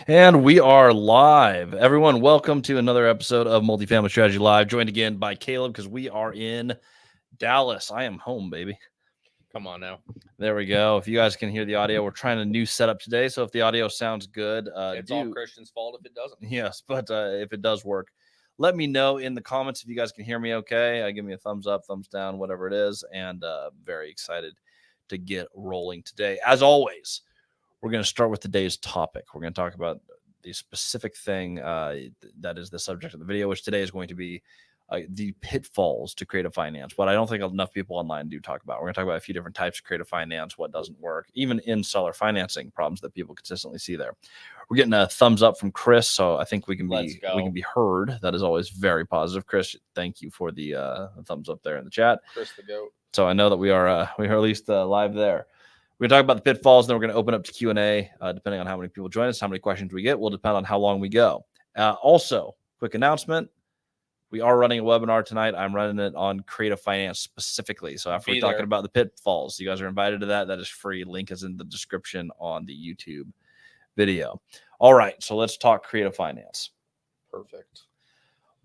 And we are live. Everyone, welcome to another episode of Multifamily Strategy Live, joined again by Caleb because we are in Dallas. I am home, baby. Come on now. There we go. If you guys can hear the audio, we're trying a new setup today. So if the audio sounds good, it's all Christian's fault if it doesn't. Yes, but if it does work, let me know in the comments if you guys can hear me okay. Give me a thumbs up, thumbs down, whatever it is. And very excited to get rolling today. As always, we're going to start with today's topic. We're going to talk about the specific thing that is the subject of the video, which today is going to be the pitfalls to creative finance. What I don't think enough people online do talk about. We're going to talk about a few different types of creative finance, what doesn't work, even in seller financing problems that people consistently see there. We're getting a thumbs up from Chris, so I think we can be heard. That is always very positive. Chris, thank you for the thumbs up there in the chat. Chris the GOAT. So I know that we are at least live there. We're going to talk about the pitfalls, then we're going to open up to Q&A. Depending on how many people join us, how many questions we get will depend on how long we go. Also, quick announcement. We are running a webinar tonight. I'm running it on creative finance specifically. So after we're talking about the pitfalls, you guys are invited to that. That is free. Link is in the description on the YouTube video. All right, so let's talk creative finance. Perfect.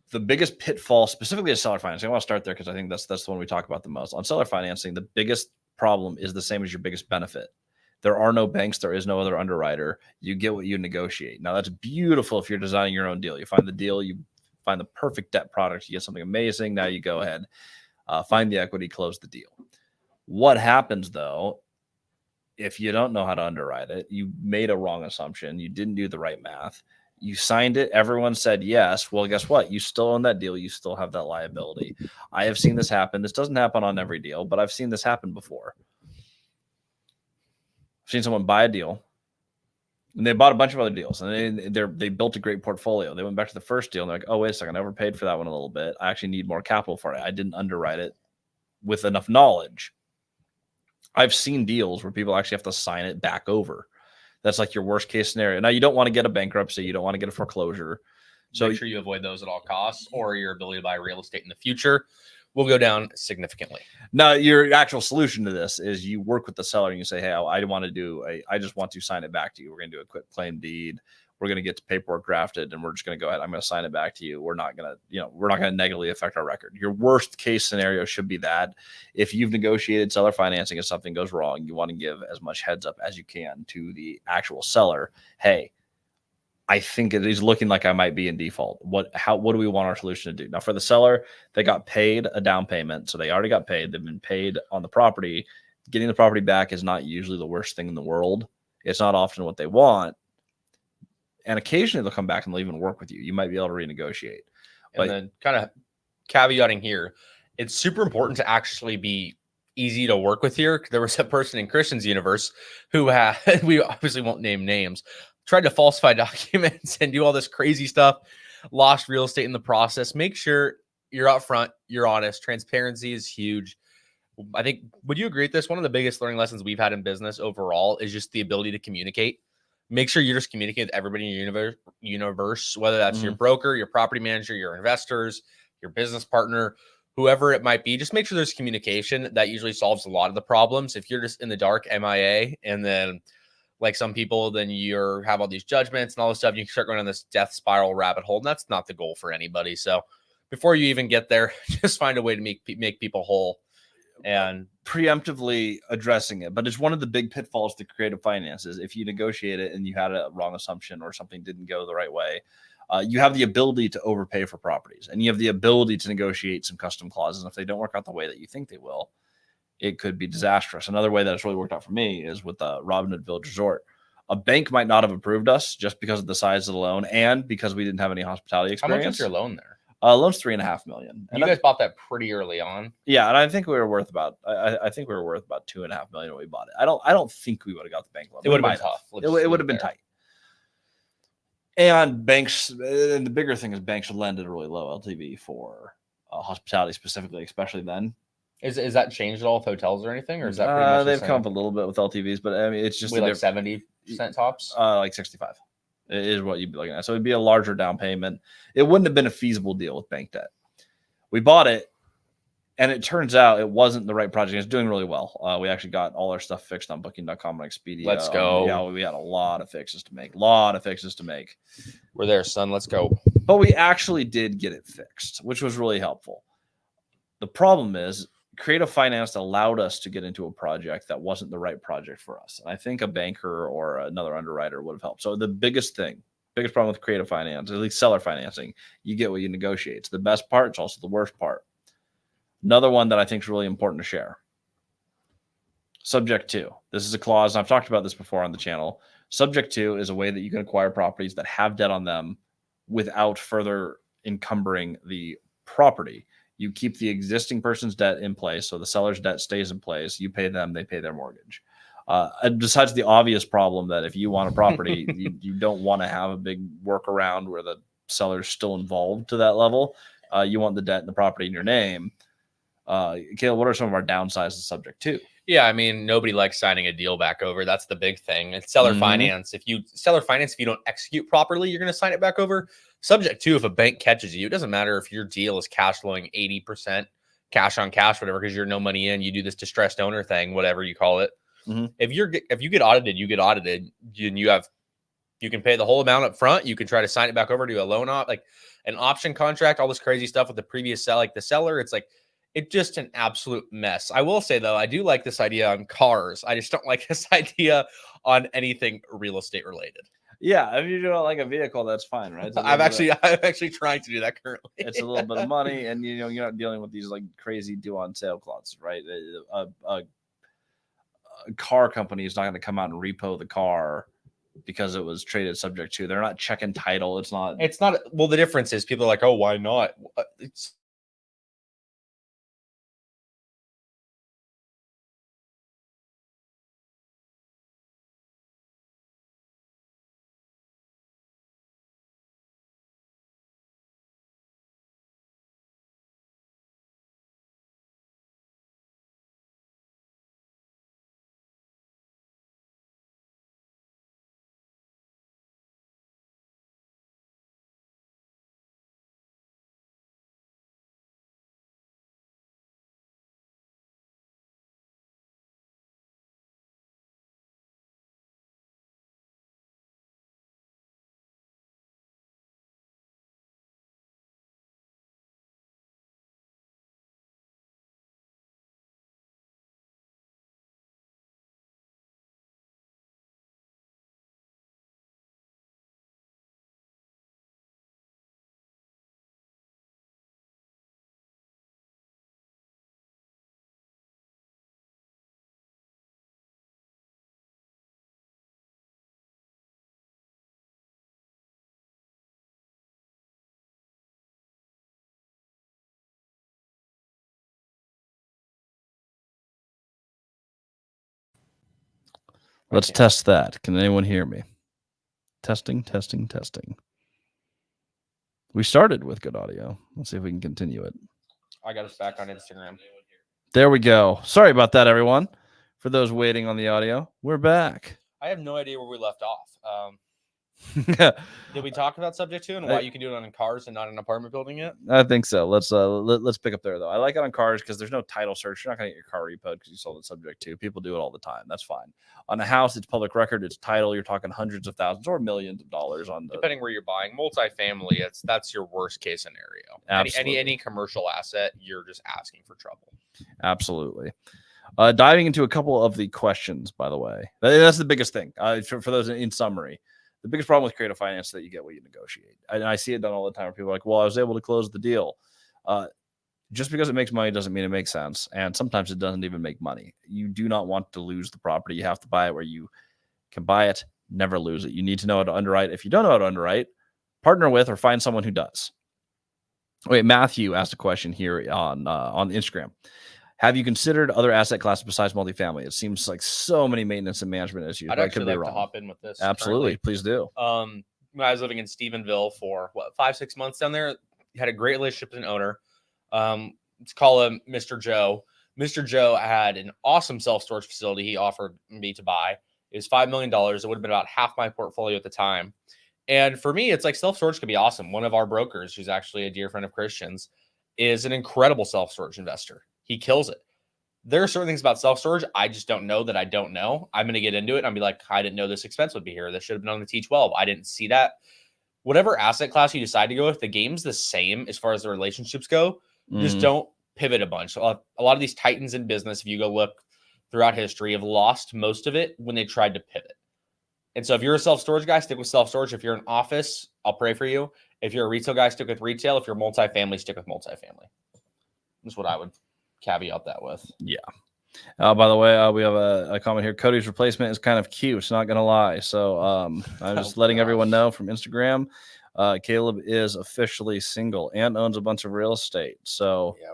The biggest pitfall, specifically as seller financing, I want to start there because I think that's the one we talk about the most. On seller financing, the biggest problem is the same as your biggest benefit. There are no banks. There is no other underwriter. You get what you negotiate. Now, that's beautiful if you're designing your own deal. You find the deal, you find the perfect debt product, you get something amazing. Now you go ahead, find the equity, close the deal. What happens, though, if you don't know how to underwrite it, you made a wrong assumption, you didn't do the right math, you signed it, everyone said yes. Well, guess what? You still own that deal. You still have that liability. I have seen this happen. This doesn't happen on every deal, but I've seen this happen before. I've seen someone buy a deal, and they bought a bunch of other deals, and they built a great portfolio. They went back to the first deal, and they're like, oh, wait a second, I overpaid for that one a little bit. I actually need more capital for it. I didn't underwrite it with enough knowledge. I've seen deals where people actually have to sign it back over. That's like your worst case scenario. Now, you don't want to get a bankruptcy. You don't want to get a foreclosure. So make sure you avoid those at all costs, or your ability to buy real estate in the future will go down significantly. Now, your actual solution to this is you work with the seller and you say, hey, I just want to sign it back to you. We're going to do a quit claim deed. We're going to get the paperwork drafted, and we're just going to go ahead. I'm going to sign it back to you. We're not going to negatively affect our record. Your worst case scenario should be that if you've negotiated seller financing and something goes wrong, you want to give as much heads up as you can to the actual seller. Hey, I think it is looking like I might be in default. What do we want our solution to do? Now, for the seller, they got paid a down payment. So they already got paid. They've been paid on the property. Getting the property back is not usually the worst thing in the world. It's not often what they want. And occasionally they'll come back and they'll even work with you. You might be able to renegotiate. And then kind of caveating here, it's super important to actually be easy to work with here. There was a person in Christian's universe who had, we obviously won't name names, tried to falsify documents and do all this crazy stuff, lost real estate in the process. Make sure you're upfront, you're honest. Transparency is huge. I think, would you agree with this? One of the biggest learning lessons we've had in business overall is just the ability to communicate. Make sure you're just communicating with everybody in your universe, whether that's your broker, your property manager, your investors, your business partner, whoever it might be. Just make sure there's communication. That usually solves a lot of the problems. If you're just in the dark, MIA, and then like some people, then you have all these judgments and all this stuff, you can start going on this death spiral rabbit hole. And that's not the goal for anybody. So before you even get there, just find a way to make people whole and preemptively addressing it. But it's one of the big pitfalls to creative finances. If you negotiate it and you had a wrong assumption or something didn't go the right way, you have the ability to overpay for properties, and you have the ability to negotiate some custom clauses. And if they don't work out the way that you think they will, it could be disastrous. Another way that it's really worked out for me is with Robin Hood Village Resort. A bank might not have approved us just because of the size of the loan and because we didn't have any hospitality experience. How much is your loan there? Loan's $3.5 million. And you guys bought that pretty early on. Yeah, and I think we were worth about. I think we were worth about $2.5 million when we bought it. I don't think we would have got the bank loan. It would have been tough. It would have been tight. And banks, and the bigger thing is banks lend at a really low LTV for hospitality specifically, especially then. Is that changed at all with hotels or anything, or is that pretty much they've come up a little bit with LTVs, but I mean it's just like 70% tops, like 65 is what you'd be looking at. So it'd be a larger down payment. It wouldn't have been a feasible deal with bank debt. We bought it, and it turns out it wasn't the right project. It's doing really well. We actually got all our stuff fixed on Booking.com and Expedia. Let's go. Yeah, we had a lot of fixes to make. We're there, son. Let's go. But we actually did get it fixed, which was really helpful. The problem is creative finance allowed us to get into a project that wasn't the right project for us. And I think a banker or another underwriter would have helped. So the biggest problem with creative finance, at least seller financing, you get what you negotiate. It's the best part. It's also the worst part. Another one that I think is really important to share. Subject to. This is a clause, and I've talked about this before on the channel. Subject to is a way that you can acquire properties that have debt on them without further encumbering the property. You keep the existing person's debt in place, so the seller's debt stays in place. You pay them, they pay their mortgage. Besides the obvious problem that if you want a property, you don't want to have a big workaround where the seller's still involved to that level. You want the debt and the property in your name. Caleb, what are some of our downsides to subject to? Yeah, I mean, nobody likes signing a deal back over. That's the big thing. It's seller finance. If you don't execute properly, you're going to sign it back over. Subject to, if a bank catches you, it doesn't matter if your deal is cash flowing 80% cash on cash, whatever, because you're no money in. You do this distressed owner thing, whatever you call it. If you get audited, you get audited. You can pay the whole amount up front. You can try to sign it back over to a loan like an option contract, all this crazy stuff with the previous the seller. It's just an absolute mess. I will say, though, I do like this idea on cars. I just don't like this idea on anything real estate related. Yeah, if you don't like a vehicle, that's fine, right? I'm actually trying to do that currently. It's a little bit of money, and you're not dealing with these like crazy due on sale clauses, right? A car company is not going to come out and repo the car because it was traded subject to. They're not checking title. It's not. Well, the difference is people are like, oh, why not? Let's test that. Can anyone hear me? Testing. We started with good audio. Let's see if we can continue it. I got us back on Instagram. There we go. Sorry about that, everyone. For those waiting on the audio, we're back. I have no idea where we left off. Did we talk about subject to and why you can do it on cars and not an apartment building yet? I think so. Let's pick up there though. I like it on cars because there's no title search. You're not gonna get your car repoed because you sold it subject to. People do it all the time. That's fine. On a house, it's public record. It's title. You're talking hundreds of thousands or millions of dollars on depending where you're buying. Multifamily, that's your worst case scenario. Absolutely. Any commercial asset, you're just asking for trouble. Absolutely. Diving into a couple of the questions, by the way, that's the biggest thing. For those in summary. The biggest problem with creative finance is that you get what you negotiate. And I see it done all the time where people are like, well, I was able to close the deal. Just because it makes money doesn't mean it makes sense. And sometimes it doesn't even make money. You do not want to lose the property. You have to buy it where you can buy it, never lose it. You need to know how to underwrite. If you don't know how to underwrite, partner with or find someone who does. Wait, Matthew asked a question here on Instagram. Have you considered other asset classes besides multifamily? It seems like so many maintenance and management issues. I'd actually like to hop in with this. Absolutely. Please do. When I was living in Stephenville for 5-6 months down there, had a great relationship with an owner. Let's call him Mr. Joe. Mr. Joe had an awesome self-storage facility he offered me to buy. It was $5 million. It would have been about half my portfolio at the time. And for me, it's like self-storage could be awesome. One of our brokers, who's actually a dear friend of Christian's, is an incredible self-storage investor. He kills it. There are certain things about self-storage I just don't know that I don't know. I'm going to get into it and I'll be like, I didn't know this expense would be here. This should have been on the T12. I didn't see that. Whatever asset class you decide to go with, the game's the same as far as the relationships go. Just don't pivot a bunch. A lot of these titans in business, if you go look throughout history, have lost most of it when they tried to pivot. And so if you're a self-storage guy, stick with self-storage. If you're an office, I'll pray for you. If you're a retail guy, stick with retail. If you're multifamily, stick with multifamily. That's what I would caveat that with. Yeah. By the way, we have a comment here. Cody's replacement is kind of cute. Not going to lie. So I'm just letting everyone know from Instagram. Caleb is officially single and owns a bunch of real estate. So yeah,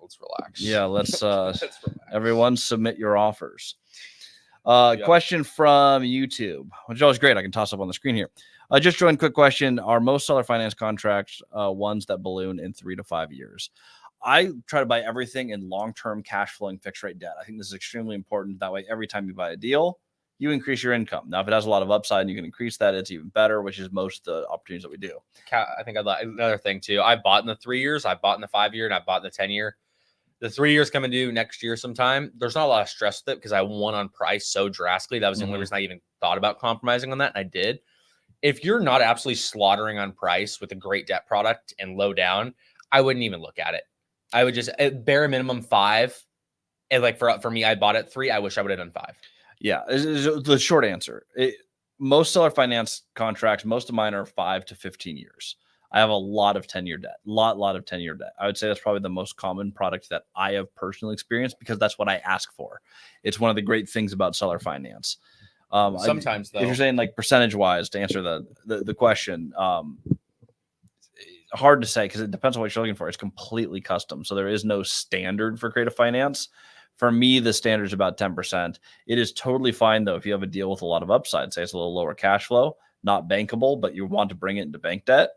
let's relax. Yeah, let's relax. Everyone submit your offers. Question from YouTube, which is always great. I can toss up on the screen here. Just joined. Quick question: are most seller finance contracts ones that balloon in 3 to 5 years? I try to buy everything in long-term cash flowing fixed rate debt. I think this is extremely important. That way, every time you buy a deal, you increase your income. Now, if it has a lot of upside and you can increase that, it's even better, which is most of the opportunities that we do. I think I'd like another thing too. I bought in the 3 years, I bought in the 5 year, and I bought in the 10 year. The 3 years coming due next year sometime. There's not a lot of stress with it because I won on price so drastically. That was the only reason I even thought about compromising on that. And I did. If you're not absolutely slaughtering on price with a great debt product and low down, I wouldn't even look at it. I would just at bare minimum 5. And like for me, I bought it 3. I wish I would have done 5. Yeah. The short answer, most seller finance contracts, most of mine are 5 to 15 years. I have a lot of 10-year debt, lot of 10-year debt. I would say that's probably the most common product that I have personally experienced because that's what I ask for. It's one of the great things about seller finance. Sometimes though, if you're saying like percentage wise to answer the question, hard to say because it depends on what you're looking for. It's completely custom. So there is no standard for creative finance. For me, the standard is about 10%. It is totally fine though if you have a deal with a lot of upside, say it's a little lower cash flow, not bankable, but you want to bring it into bank debt.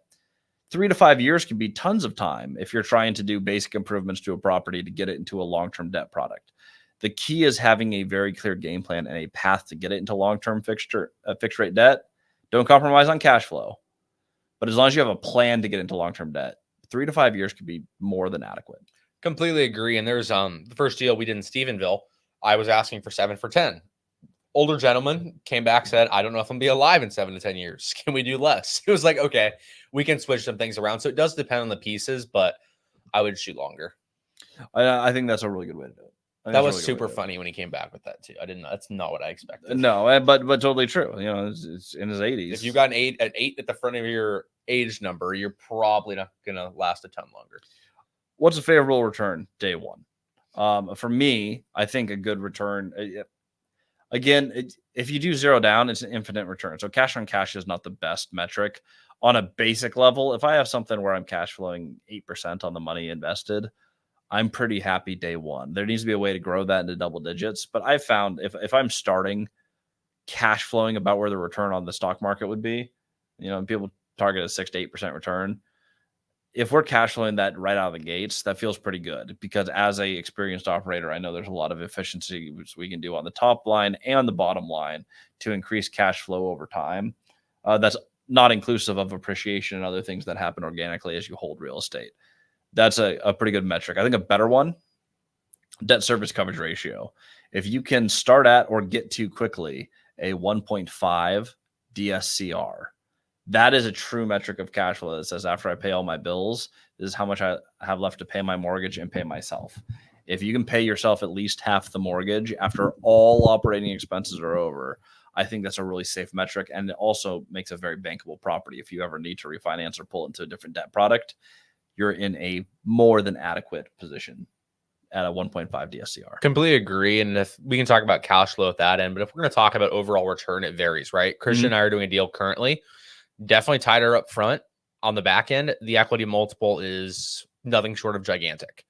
3 to 5 years can be tons of time if you're trying to do basic improvements to a property to get it into a long-term debt product. The key is having a very clear game plan and a path to get it into long-term fixed rate debt. Don't compromise on cash flow. But as long as you have a plan to get into long-term debt, 3 to 5 years could be more than adequate. Completely agree. And there's the first deal we did in Stephenville, I was asking for 7 for 10. Older gentleman came back, said, I don't know if I'm going to be alive in 7 to 10 years. Can we do less? It was like, okay, we can switch some things around. So it does depend on the pieces, but I would shoot longer. I think that's a really good way to do it. That was really super funny when he came back with that too. That's not what I expected. No, but totally true. You know, it's in his 80s. If you got an 8 at the front of your age number, you're probably not going to last a ton longer. What's a favorable return day one? For me, I think a good return. Again, if you do zero down, it's an infinite return. So cash on cash is not the best metric. On a basic level, if I have something where I'm cash flowing 8% on the money invested, I'm pretty happy day one. There needs to be a way to grow that into double digits. But I found if I'm starting cash flowing about where the return on the stock market would be, you know, people target a 6 to 8% return. If we're cash flowing that right out of the gates, that feels pretty good because as a experienced operator, I know there's a lot of efficiency we can do on the top line and the bottom line to increase cash flow over time. That's not inclusive of appreciation and other things that happen organically as you hold real estate. That's a pretty good metric. I think a better one, debt service coverage ratio. If you can start at or get to quickly a 1.5 DSCR, that is a true metric of cash flow that says after I pay all my bills, this is how much I have left to pay my mortgage and pay myself. If you can pay yourself at least half the mortgage after all operating expenses are over, I think that's a really safe metric. And it also makes a very bankable property. If you ever need to refinance or pull into a different debt product, you're in a more than adequate position at a 1.5 DSCR. Completely agree. And if we can talk about cash flow at that end, but if we're going to talk about overall return, it varies, right? Christian and I are doing a deal currently. Definitely tighter up front. on the back end, the equity multiple is nothing short of gigantic.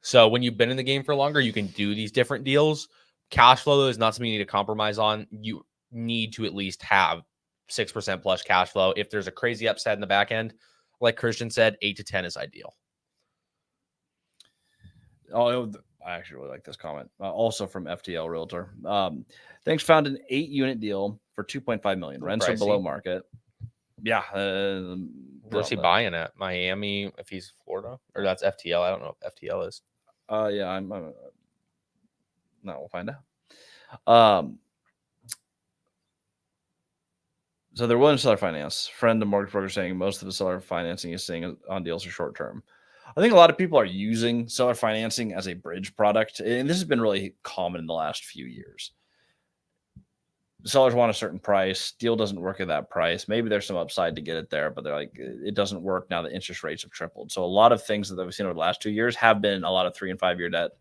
So when you've been in the game for longer, you can do these different deals. Cash flow is not something you need to compromise on. You need to at least have 6% plus cash flow. If there's a crazy upside in the back end, like Christian said, 8 to 10 is ideal. Oh, I actually really like this comment. Also from FTL Realtor. Thanks, found an 8-unit deal for $2.5 million. Rents are below market. Yeah. Where's he buying at? Miami, if he's Florida, or that's FTL. I don't know if FTL is. Yeah, no, we'll find out. So they're willing to seller finance. Friend of mortgage broker saying most of the seller financing is seeing on deals are short term. I think a lot of people are using seller financing as a bridge product, and this has been really common in the last few years. Sellers want a certain price, deal doesn't work at that price. Maybe there's some upside to get it there, but they're like, it doesn't work now. The interest rates have tripled. So a lot of things that we've seen over the last 2 years have been a lot of 3 and 5 year debt,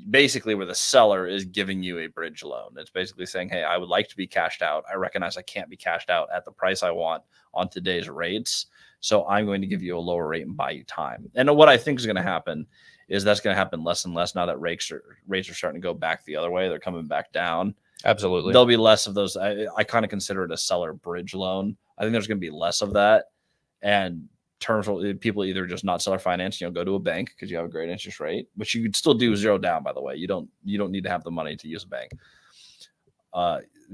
basically where the seller is giving you a bridge loan. It's basically saying, hey, I would like to be cashed out. I recognize I can't be cashed out at the price I want on today's rates. So I'm going to give you a lower rate and buy you time. And what I think is going to happen is that's going to happen less and less now that rates are starting to go back the other way. They're coming back down. Absolutely. There'll be less of those. I kind of consider it a seller bridge loan. I think there's going to be less of that. And terms will people either just not seller finance, go to a bank because you have a great interest rate, but you could still do 0 down, by the way. You don't need to have the money to use a bank.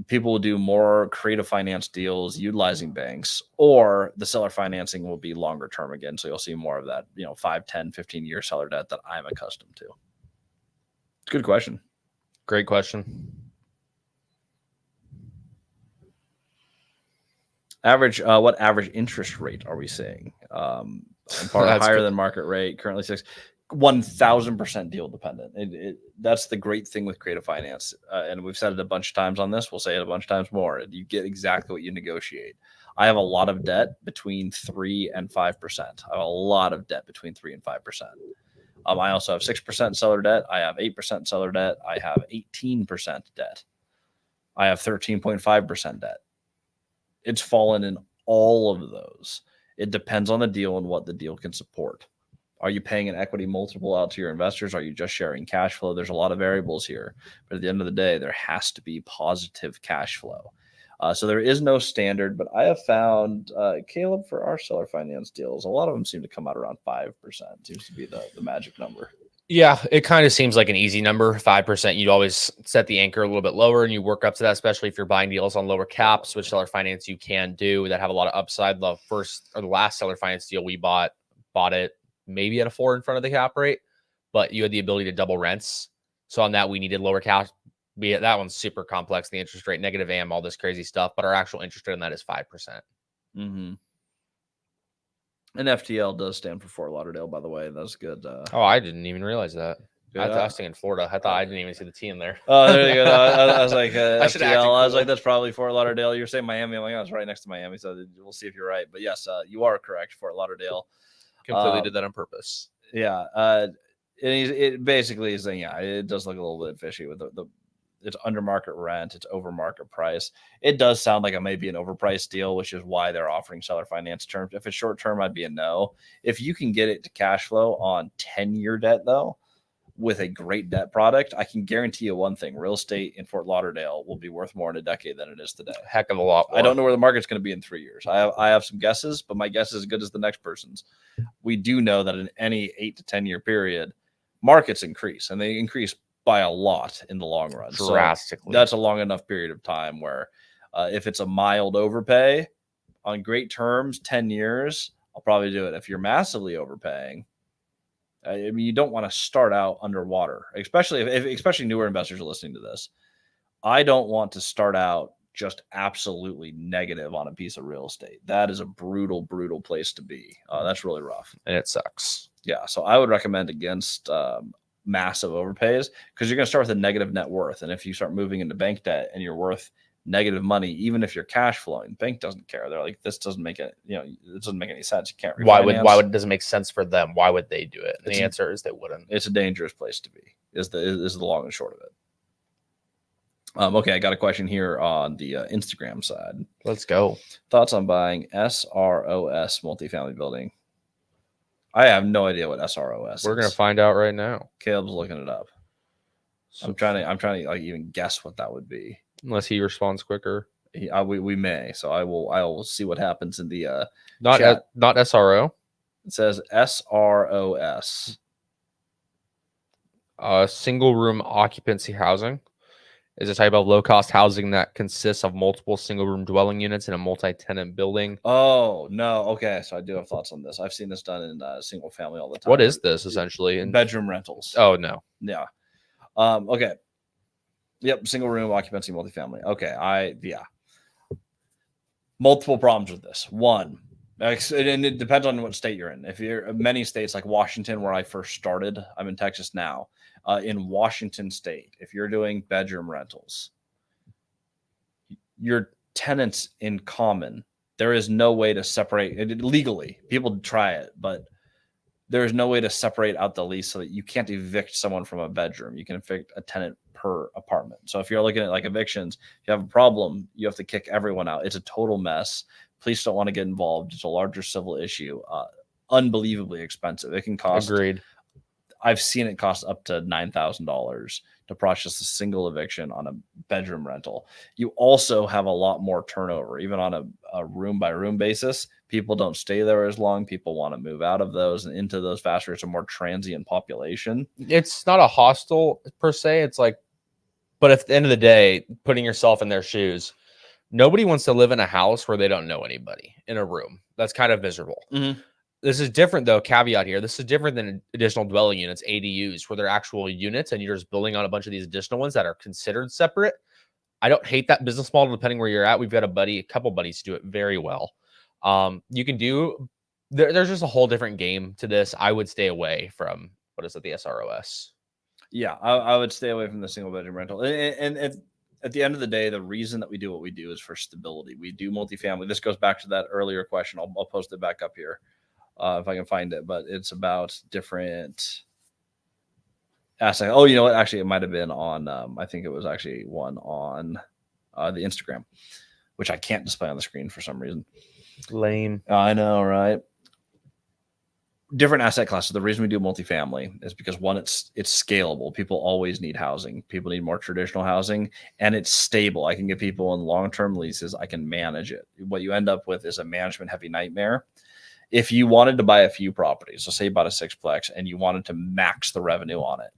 People will do more creative finance deals utilizing banks, or the seller financing will be longer term again. So you'll see more of that, 5, 10, 15 year seller debt that I'm accustomed to. Good question. Great question. What average interest rate are we seeing? Higher than market rate, currently 6. 1,000% deal dependent. That's the great thing with creative finance. And we've said it a bunch of times on this. We'll say it a bunch of times more. You get exactly what you negotiate. I have a lot of debt between 3 and 5%. I have a lot of debt between 3 and 5%. I also have 6% seller debt. I have 8% seller debt. I have 18% debt. I have 13.5% debt. It's fallen in all of those. It depends on the deal and what the deal can support. Are you paying an equity multiple out to your investors? Are you just sharing cash flow? There's a lot of variables here. But at the end of the day, there has to be positive cash flow. So there is no standard, but I have found, Caleb, for our seller finance deals, a lot of them seem to come out around 5%. Seems to be the magic number. Yeah, it kind of seems like an easy number. 5%, you'd always set the anchor a little bit lower and you work up to that, especially if you're buying deals on lower caps, which seller finance you can do that have a lot of upside. The last seller finance deal we bought it maybe at a 4 in front of the cap rate, but you had the ability to double rents. So on that, we needed lower cap. That one's super complex, the interest rate, negative AM, all this crazy stuff, but our actual interest rate on that is 5%. Mm-hmm. And FTL does stand for Fort Lauderdale, by the way. That's good. I didn't even realize that. I was thinking Florida. I thought I didn't even see the T in there. Oh, there you go. I was like, FTL. I was like, that's probably Fort Lauderdale. You're saying Miami. I'm like, it's right next to Miami. So we'll see if you're right. But yes, you are correct. Fort Lauderdale. Completely did that on purpose. Yeah. And it basically is saying, yeah, it does look a little bit fishy with it's under market rent, it's over market price. It does sound like it may be an overpriced deal, which is why they're offering seller finance terms. If it's short term, I'd be a no. If you can get it to cash flow on 10-year debt, though, with a great debt product, I can guarantee you one thing: real estate in Fort Lauderdale will be worth more in a decade than it is today. Heck of a lot more. I don't know where the market's going to be in 3 years. I have some guesses, but my guess is as good as the next person's. We do know that in any 8 to 10 year period, markets increase, and they increase by a lot in the long run. Drastically. So that's a long enough period of time where if it's a mild overpay on great terms, 10 years, I'll probably do it. If you're massively overpaying, I mean, you don't want to start out underwater, especially especially newer investors are listening to this. I don't want to start out just absolutely negative on a piece of real estate. That is a brutal, brutal place to be. That's really rough. And it sucks. Yeah. So I would recommend against massive overpays, because you're going to start with a negative net worth. And if you start moving into bank debt and you're worth negative money, even if you're cash flowing, bank doesn't care. They're like, this doesn't make it, it doesn't make any sense. You can't refinance. Why would it doesn't make sense for them? Why would they do it? And the answer is they wouldn't. It's a dangerous place to be, is the long and short of Okay, I got a question here on the Instagram side. Let's go. Thoughts on buying SROS multifamily building? I have no idea what SROS We're is. gonna find out right now. Caleb's looking it up. So, I'm trying to like even guess what that would be. unless he responds quicker. We may. So I will see what happens in the Not chat. not SRO. It says SROS. Single room occupancy housing is a type of low cost housing that consists of multiple single room dwelling units in a multi-tenant building. Oh no. Okay, so I do have thoughts on this. I've seen this done in single family all the time. What is this essentially? In bedroom rentals? Oh no. Yeah. Okay. Yep. Single room occupancy multifamily. Okay. Yeah. Multiple problems with this. One, and it depends on what state you're in. If you're many states like Washington, where I first started, I'm in Texas now. In Washington State, if you're doing bedroom rentals, your tenants in common, there is no way to separate it legally. People try it, but there is no way to separate out the lease so that you can't evict someone from a bedroom. You can evict a tenant per apartment. So if you're looking at like evictions, if you have a problem, you have to kick everyone out. It's a total mess. Police don't want to get involved. It's a larger civil issue. Unbelievably expensive. It can cost. Agreed. I've seen it cost up to $9,000 to process a single eviction on a bedroom rental. You also have a lot more turnover, even on a room by room basis. People don't stay there as long. People want to move out of those and into those faster. It's a more transient population. It's not a hostel per se. It's like, but at the end of the day, putting yourself in their shoes, nobody wants to live in a house where they don't know anybody in a room. That's kind of miserable. Mm-hmm. This is different, though. Caveat here: this is different than additional dwelling units, ADUs, where they're actual units, and you're just building on a bunch of these additional ones that are considered separate. I don't hate that business model, depending where you're at. We've got a couple buddies who do it very well. You can do. There's just a whole different game to this. I would stay away from what is it, the SROS. Yeah, I would stay away from the single bedroom rental. And at the end of the day, the reason that we do what we do is for stability. We do multifamily. This goes back to that earlier question. I'll post it back up here. If I can find it, but it's about different aspects. Oh, you know what? Actually, it might have been on, I think it was actually one on the Instagram, which I can't display on the screen for some reason. Lame. I know, right? Different asset classes. The reason we do multifamily is because one, it's scalable. People always need housing. People need more traditional housing, and it's stable. I can get people in long-term leases. I can manage it. What you end up with is a management-heavy nightmare. If you wanted to buy a few properties, so say you bought a sixplex and you wanted to max the revenue on it,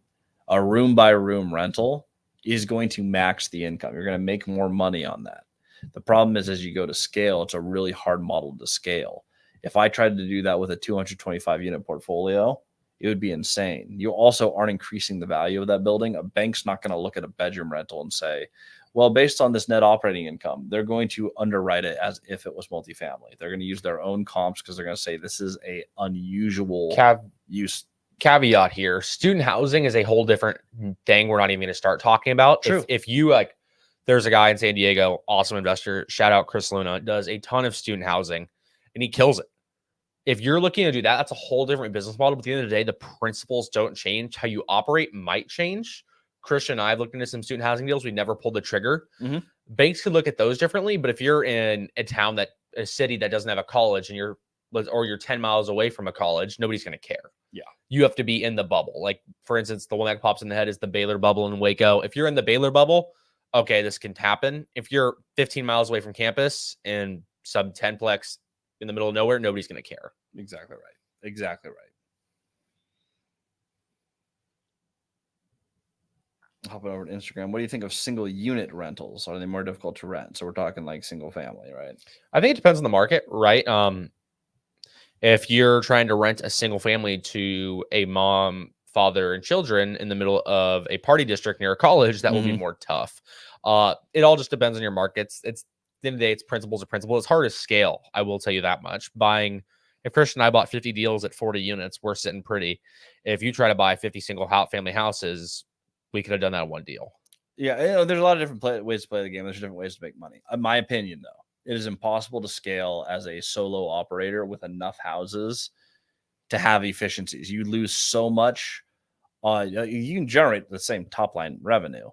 a room by room rental is going to max the income. You're going to make more money on that. The problem is, as you go to scale, it's a really hard model to scale. If I tried to do that with a 225 unit portfolio, it would be insane. You also aren't increasing the value of that building. A bank's not going to look at a bedroom rental and say, well, based on this net operating income, they're going to underwrite it as if it was multifamily. They're going to use their own comps because they're going to say this is a unusual use. Caveat here: student housing is a whole different thing. We're not even going to start talking about. True. If you like, there's a guy in San Diego, awesome investor. Shout out Chris Luna, does a ton of student housing, and he kills it. If you're looking to do that, that's a whole different business model. But at the end of the day, the principles don't change. How you operate might change. Christian and I have looked into some student housing deals. We never pulled the trigger. Mm-hmm. Banks could look at those differently. But if you're in a city that doesn't have a college and you're 10 miles away from a college, nobody's going to care. Yeah. You have to be in the bubble. Like, for instance, the one that pops in the head is the Baylor bubble in Waco. If you're in the Baylor bubble, okay, this can happen. If you're 15 miles away from campus and sub 10plex in the middle of nowhere, nobody's going to care. Exactly right. Exactly right. Hopping over to Instagram. What do you think of single unit rentals? Are they more difficult to rent? So we're talking like single family, right? I think it depends on the market, right? If you're trying to rent a single family to a mom, father, and children in the middle of a party district near a college, that will be more tough. It all just depends on your markets. It's at the end of the day, it's principles of principle. It's hard to scale. I will tell you that much. If Christian and I bought 50 deals at 40 units, we're sitting pretty. If you try to buy 50 single family houses, we could have done that in one deal. Yeah, there's a lot of different ways to play the game. There's different ways to make money. In my opinion, though, it is impossible to scale as a solo operator with enough houses to have efficiencies. You lose so much. You can generate the same top line revenue,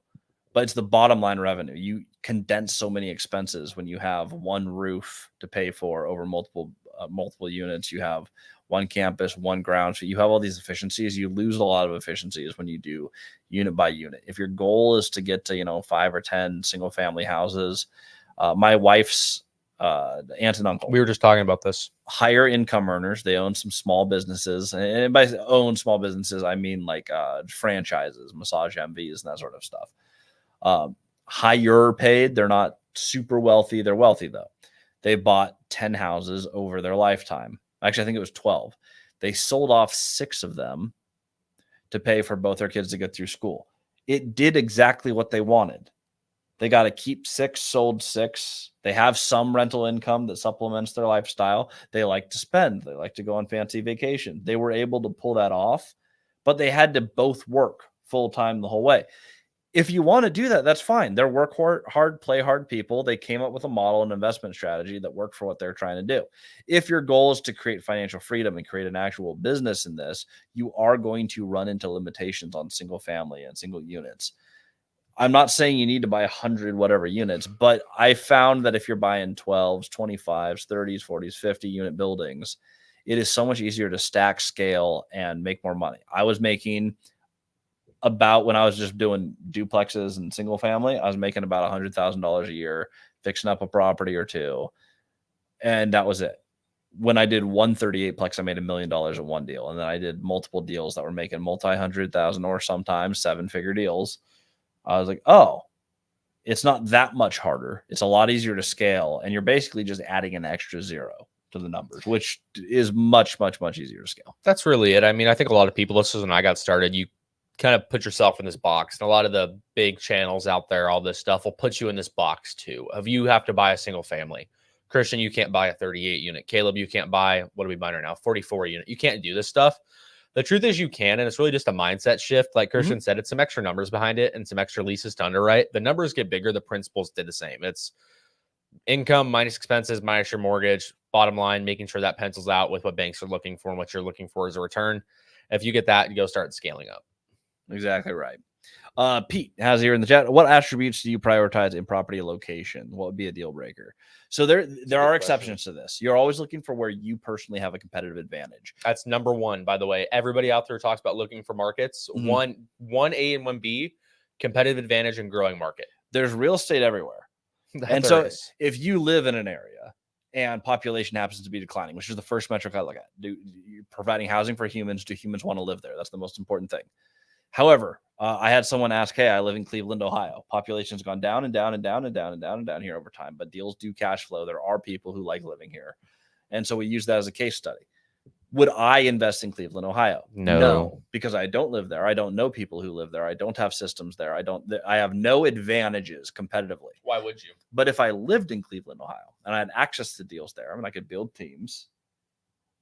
but it's the bottom line revenue. You condense so many expenses when you have one roof to pay for over multiple units. You have one campus, one ground. So you have all these efficiencies. You lose a lot of efficiencies when you do unit by unit. If your goal is to get to 5 or 10 single family houses, my wife's aunt and uncle. We were just talking about this. Higher income earners. They own some small businesses, and by own small businesses, I mean like franchises, massage MVs, and that sort of stuff. Higher paid. They're not super wealthy. They're wealthy though. They bought 10 houses over their lifetime. Actually, I think it was 12. They sold off 6 of them to pay for both their kids to get through school. It did exactly what they wanted. They got to keep 6, sold 6. They have some rental income that supplements their lifestyle. They like to spend. They like to go on fancy vacation. They were able to pull that off, but they had to both work full time the whole way. If you want to do that, that's fine. They're work hard, play hard people. They came up with a model and investment strategy that worked for what they're trying to do. If your goal is to create financial freedom and create an actual business in this, you are going to run into limitations on single family and single units. I'm not saying you need to buy 100 whatever units, but I found that if you're buying 12s, 25s, 30s, 40s, 50 unit buildings, it is so much easier to stack, scale, and make more money. I was making about, when I was just doing duplexes and single family, I was making about $100,000 a year, fixing up a property or two. And that was it. When I did 138 plex, I made $1 million in one deal. And then I did multiple deals that were making multi-100,000 or sometimes 7-figure deals. I was like, oh, it's not that much harder. It's a lot easier to scale. And you're basically just adding an extra 0 to the numbers, which is much, much, much easier to scale. That's really it. I mean, I think a lot of people, this is when I got started, you kind of put yourself in this box. And a lot of the big channels out there, all this stuff will put you in this box too, of you have to buy a single family. Christian, you can't buy a 38 unit. Caleb, you can't buy, what are we buying right now? 44 unit. You can't do this stuff. The truth is you can, and it's really just a mindset shift. Like Christian said, it's some extra numbers behind it and some extra leases to underwrite. The numbers get bigger. The principles did the same. It's income minus expenses minus your mortgage. Bottom line, making sure that pencils out with what banks are looking for and what you're looking for as a return. If you get that, you go start scaling up. Exactly right. Pete has here in the chat, what attributes do you prioritize in property location? What would be a deal breaker? So there are exceptions to this. You're always looking for where you personally have a competitive advantage. That's number one, by the way. Everybody out there talks about looking for markets. 1A and 1B, competitive advantage and growing market. There's real estate everywhere. And so if you live in an area and population happens to be declining, which is the first metric I look at, you're providing housing for humans. Do humans want to live there? That's the most important thing. However, I had someone ask, hey, I live in Cleveland, Ohio. Population's gone down and down and down and down and down and down here over time, but deals do cash flow. There are people who like living here. And so we use that as a case study. Would I invest in Cleveland, Ohio? No, because I don't live there. I don't know people who live there. I don't have systems there. I have no advantages competitively. Why would you? But if I lived in Cleveland, Ohio, and I had access to deals there, I mean, I could build teams,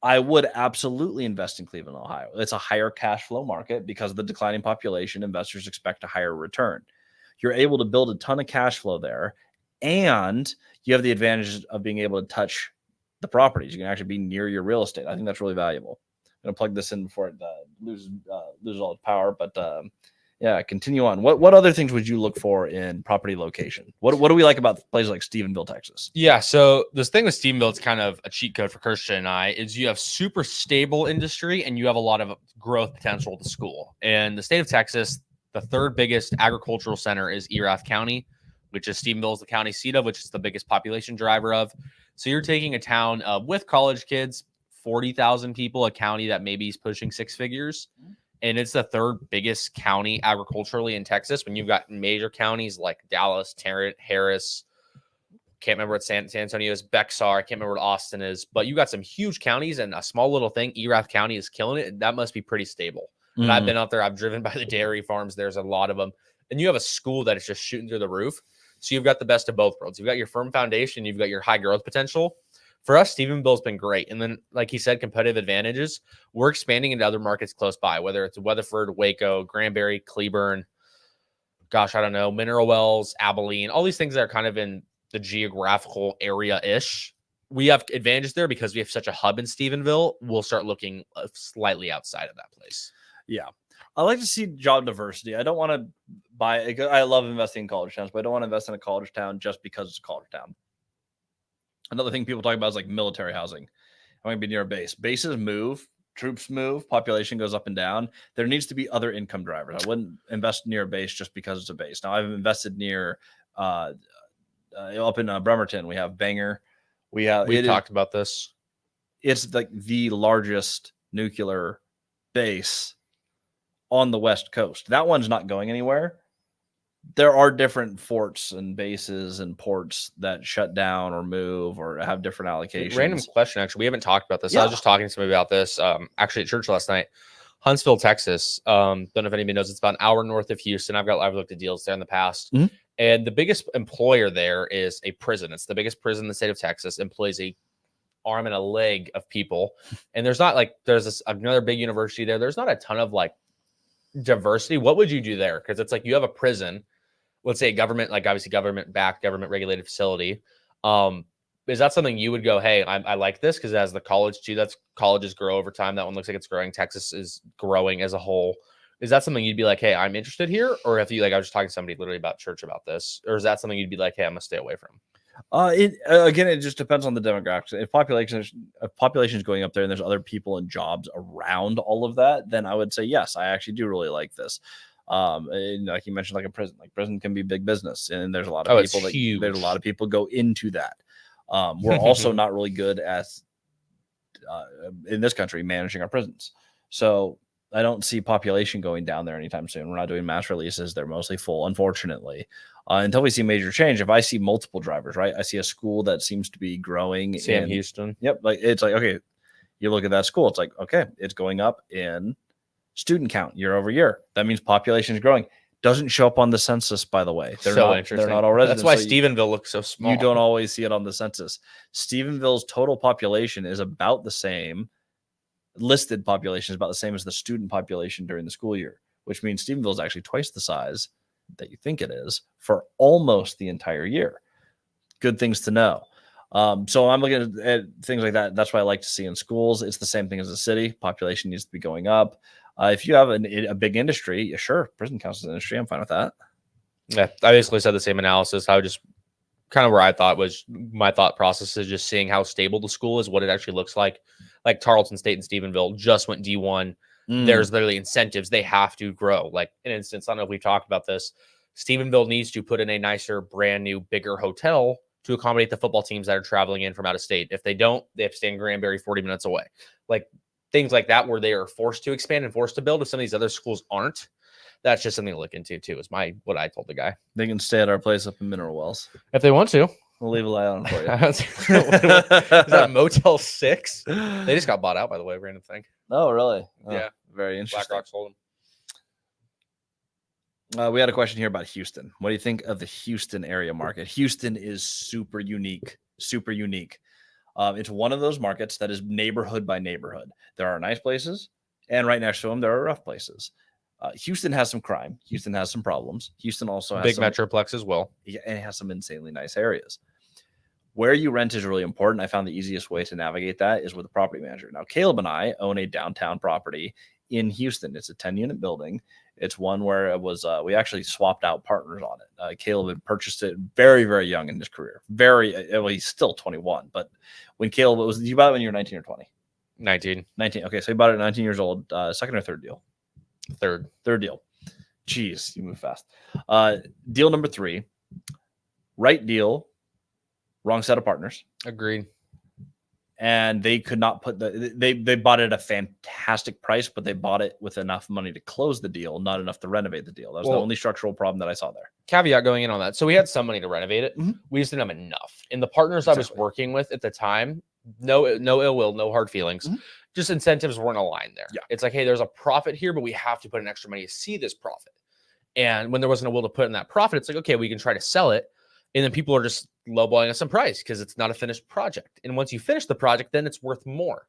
I would absolutely invest in Cleveland, Ohio. It's a higher cash flow market because of the declining population. Investors expect a higher return. You're able to build a ton of cash flow there, and you have the advantage of being able to touch the properties. You can actually be near your real estate. I think that's really valuable. I'm going to plug this in before it loses all its power. But yeah, continue on. What other things would you look for in property location? What do we like about places like Stephenville, Texas? Yeah, so this thing with Stephenville, it's kind of a cheat code for Christian and I, is you have super stable industry and you have a lot of growth potential at the school. In the state of Texas, the third biggest agricultural center is Erath County, which is Stephenville is the county seat of, which is the biggest population driver of. So you're taking a town with college kids, 40,000 people, a county that maybe is pushing 6 figures. And it's the third biggest county agriculturally in Texas when you've got major counties like Dallas, Tarrant, Harris. Can't remember what San Antonio is, Bexar. I can't remember what Austin is. But you got some huge counties and a small little thing. Erath County is killing it. That must be pretty stable. And I've been out there. I've driven by the dairy farms. There's a lot of them. And you have a school that is just shooting through the roof. So you've got the best of both worlds. You've got your firm foundation. You've got your high growth potential. For us, Stephenville's been great. And then, like he said, competitive advantages. We're expanding into other markets close by, whether it's Weatherford, Waco, Granbury, Cleburne, gosh, I don't know, Mineral Wells, Abilene, all these things that are kind of in the geographical area-ish. We have advantages there because we have such a hub in Stephenville. We'll start looking slightly outside of that place. Yeah. I like to see job diversity. I don't want to buy. I love investing in college towns, but I don't want to invest in a college town just because it's a college town. Another thing people talk about is like military housing. I'm going to be near a base. Bases move, troops move, population goes up and down. There needs to be other income drivers. I wouldn't invest near a base just because it's a base. Now, I've invested near up in Bremerton. We have Bangor. We talked about this. It's like the largest nuclear base on the West Coast. That one's not going anywhere. There are different forts and bases and ports that shut down or move or have different allocations. Random question, actually. We haven't talked about this. Yeah. I was just talking to somebody about this actually at church last night. Huntsville, Texas. Don't know if anybody knows. It's about an hour north of Houston. I've looked at deals there in the past. Mm-hmm. And the biggest employer there is a prison. It's the biggest prison in the state of Texas. Employs a arm and a leg of people. And there's another big university there. There's not a ton of like diversity. What would you do there? Because it's like you have a prison, let's say government, like obviously government-backed, government-regulated facility. Is that something you would go, hey, I like this because as the college too, colleges grow over time. That one looks like it's growing. Texas is growing as a whole. Is that something you'd be like, hey, I'm interested here? Or if you like, I was just talking to somebody literally about church about this, or is that something you'd be like, hey, I'm gonna stay away from? It just depends on the demographics. If population is going up there and there's other people and jobs around all of that, then I would say, yes, I actually do really like this. And like you mentioned, like prison can be big business. And there's a lot of people there's a lot of people go into that. We're also not really good at, in this country, managing our prisons. So I don't see population going down there anytime soon. We're not doing mass releases. They're mostly full, unfortunately. Until we see major change. If I see multiple drivers, right? I see a school that seems to be growing in Houston. Yep. It's like, okay, you look at that school. It's like, okay, it's going up in student count year over year. That means population is growing. Doesn't show up on the census, by the way. They're not all residents. That's why Stephenville looks so small. You don't always see it on the census. Stephenville's total population is about the same. Listed population is about the same as the student population during the school year, which means Stephenville is actually twice the size that you think it is for almost the entire year. Good things to know. So I'm looking at things like that. That's what I like to see in schools. It's the same thing as a city. Population needs to be going up. If you have a big industry, yeah, sure, prison counts as an industry. I'm fine with that. Yeah, I basically said the same analysis. I would just kind of where I thought was my thought process is just seeing how stable the school is, what it actually looks like. Like Tarleton State and Stephenville just went D1. There's literally incentives. They have to grow. Like an instance, I don't know if we've talked about this. Stephenville needs to put in a nicer, brand new, bigger hotel to accommodate the football teams that are traveling in from out of state. If they don't, they have to stay in Granbury 40 minutes away. Like things like that where they are forced to expand and forced to build. If some of these other schools aren't, that's just something to look into too, is what I told the guy. They can stay at our place up in Mineral Wells. If they want to. We'll leave a light on for you. Is that Motel 6? They just got bought out, by the way. Random thing. Oh, really? Oh, yeah. Very interesting. BlackRock sold them. We had a question here about Houston. What do you think of the Houston area market? Houston is super unique. Super unique. It's one of those markets that is neighborhood by neighborhood. There are nice places, and right next to them, there are rough places. Houston has some crime. Houston has some problems. Houston also has big metroplex as well. Yeah, and it has some insanely nice areas. Where you rent is really important. I found the easiest way to navigate that is with a property manager. Now, Caleb and I own a downtown property in Houston. It's a 10-unit building. It's one where it was we actually swapped out partners on it. Caleb had purchased it very, very young in his career. He's still 21. But when Caleb you bought it when you were 19 or 20? 19. Okay, so he bought it at 19 years old. Second or third deal? Third deal. Jeez, you move fast. Deal number 3, right deal, wrong set of partners. Agreed. And they could not put they bought it at a fantastic price, but they bought it with enough money to close the deal, not enough to renovate the deal. That was the only structural problem that I saw there. Caveat going in on that. So we had some money to renovate it. Mm-hmm. We just didn't have enough. And the partners I was working with at the time, no ill will, no hard feelings. Mm-hmm. Just incentives weren't aligned there. Yeah. It's like, hey, there's a profit here, but we have to put in extra money to see this profit. And when there wasn't a will to put in that profit, it's like, okay, we can try to sell it. And then people are just lowballing us on price because it's not a finished project. And once you finish the project, then it's worth more.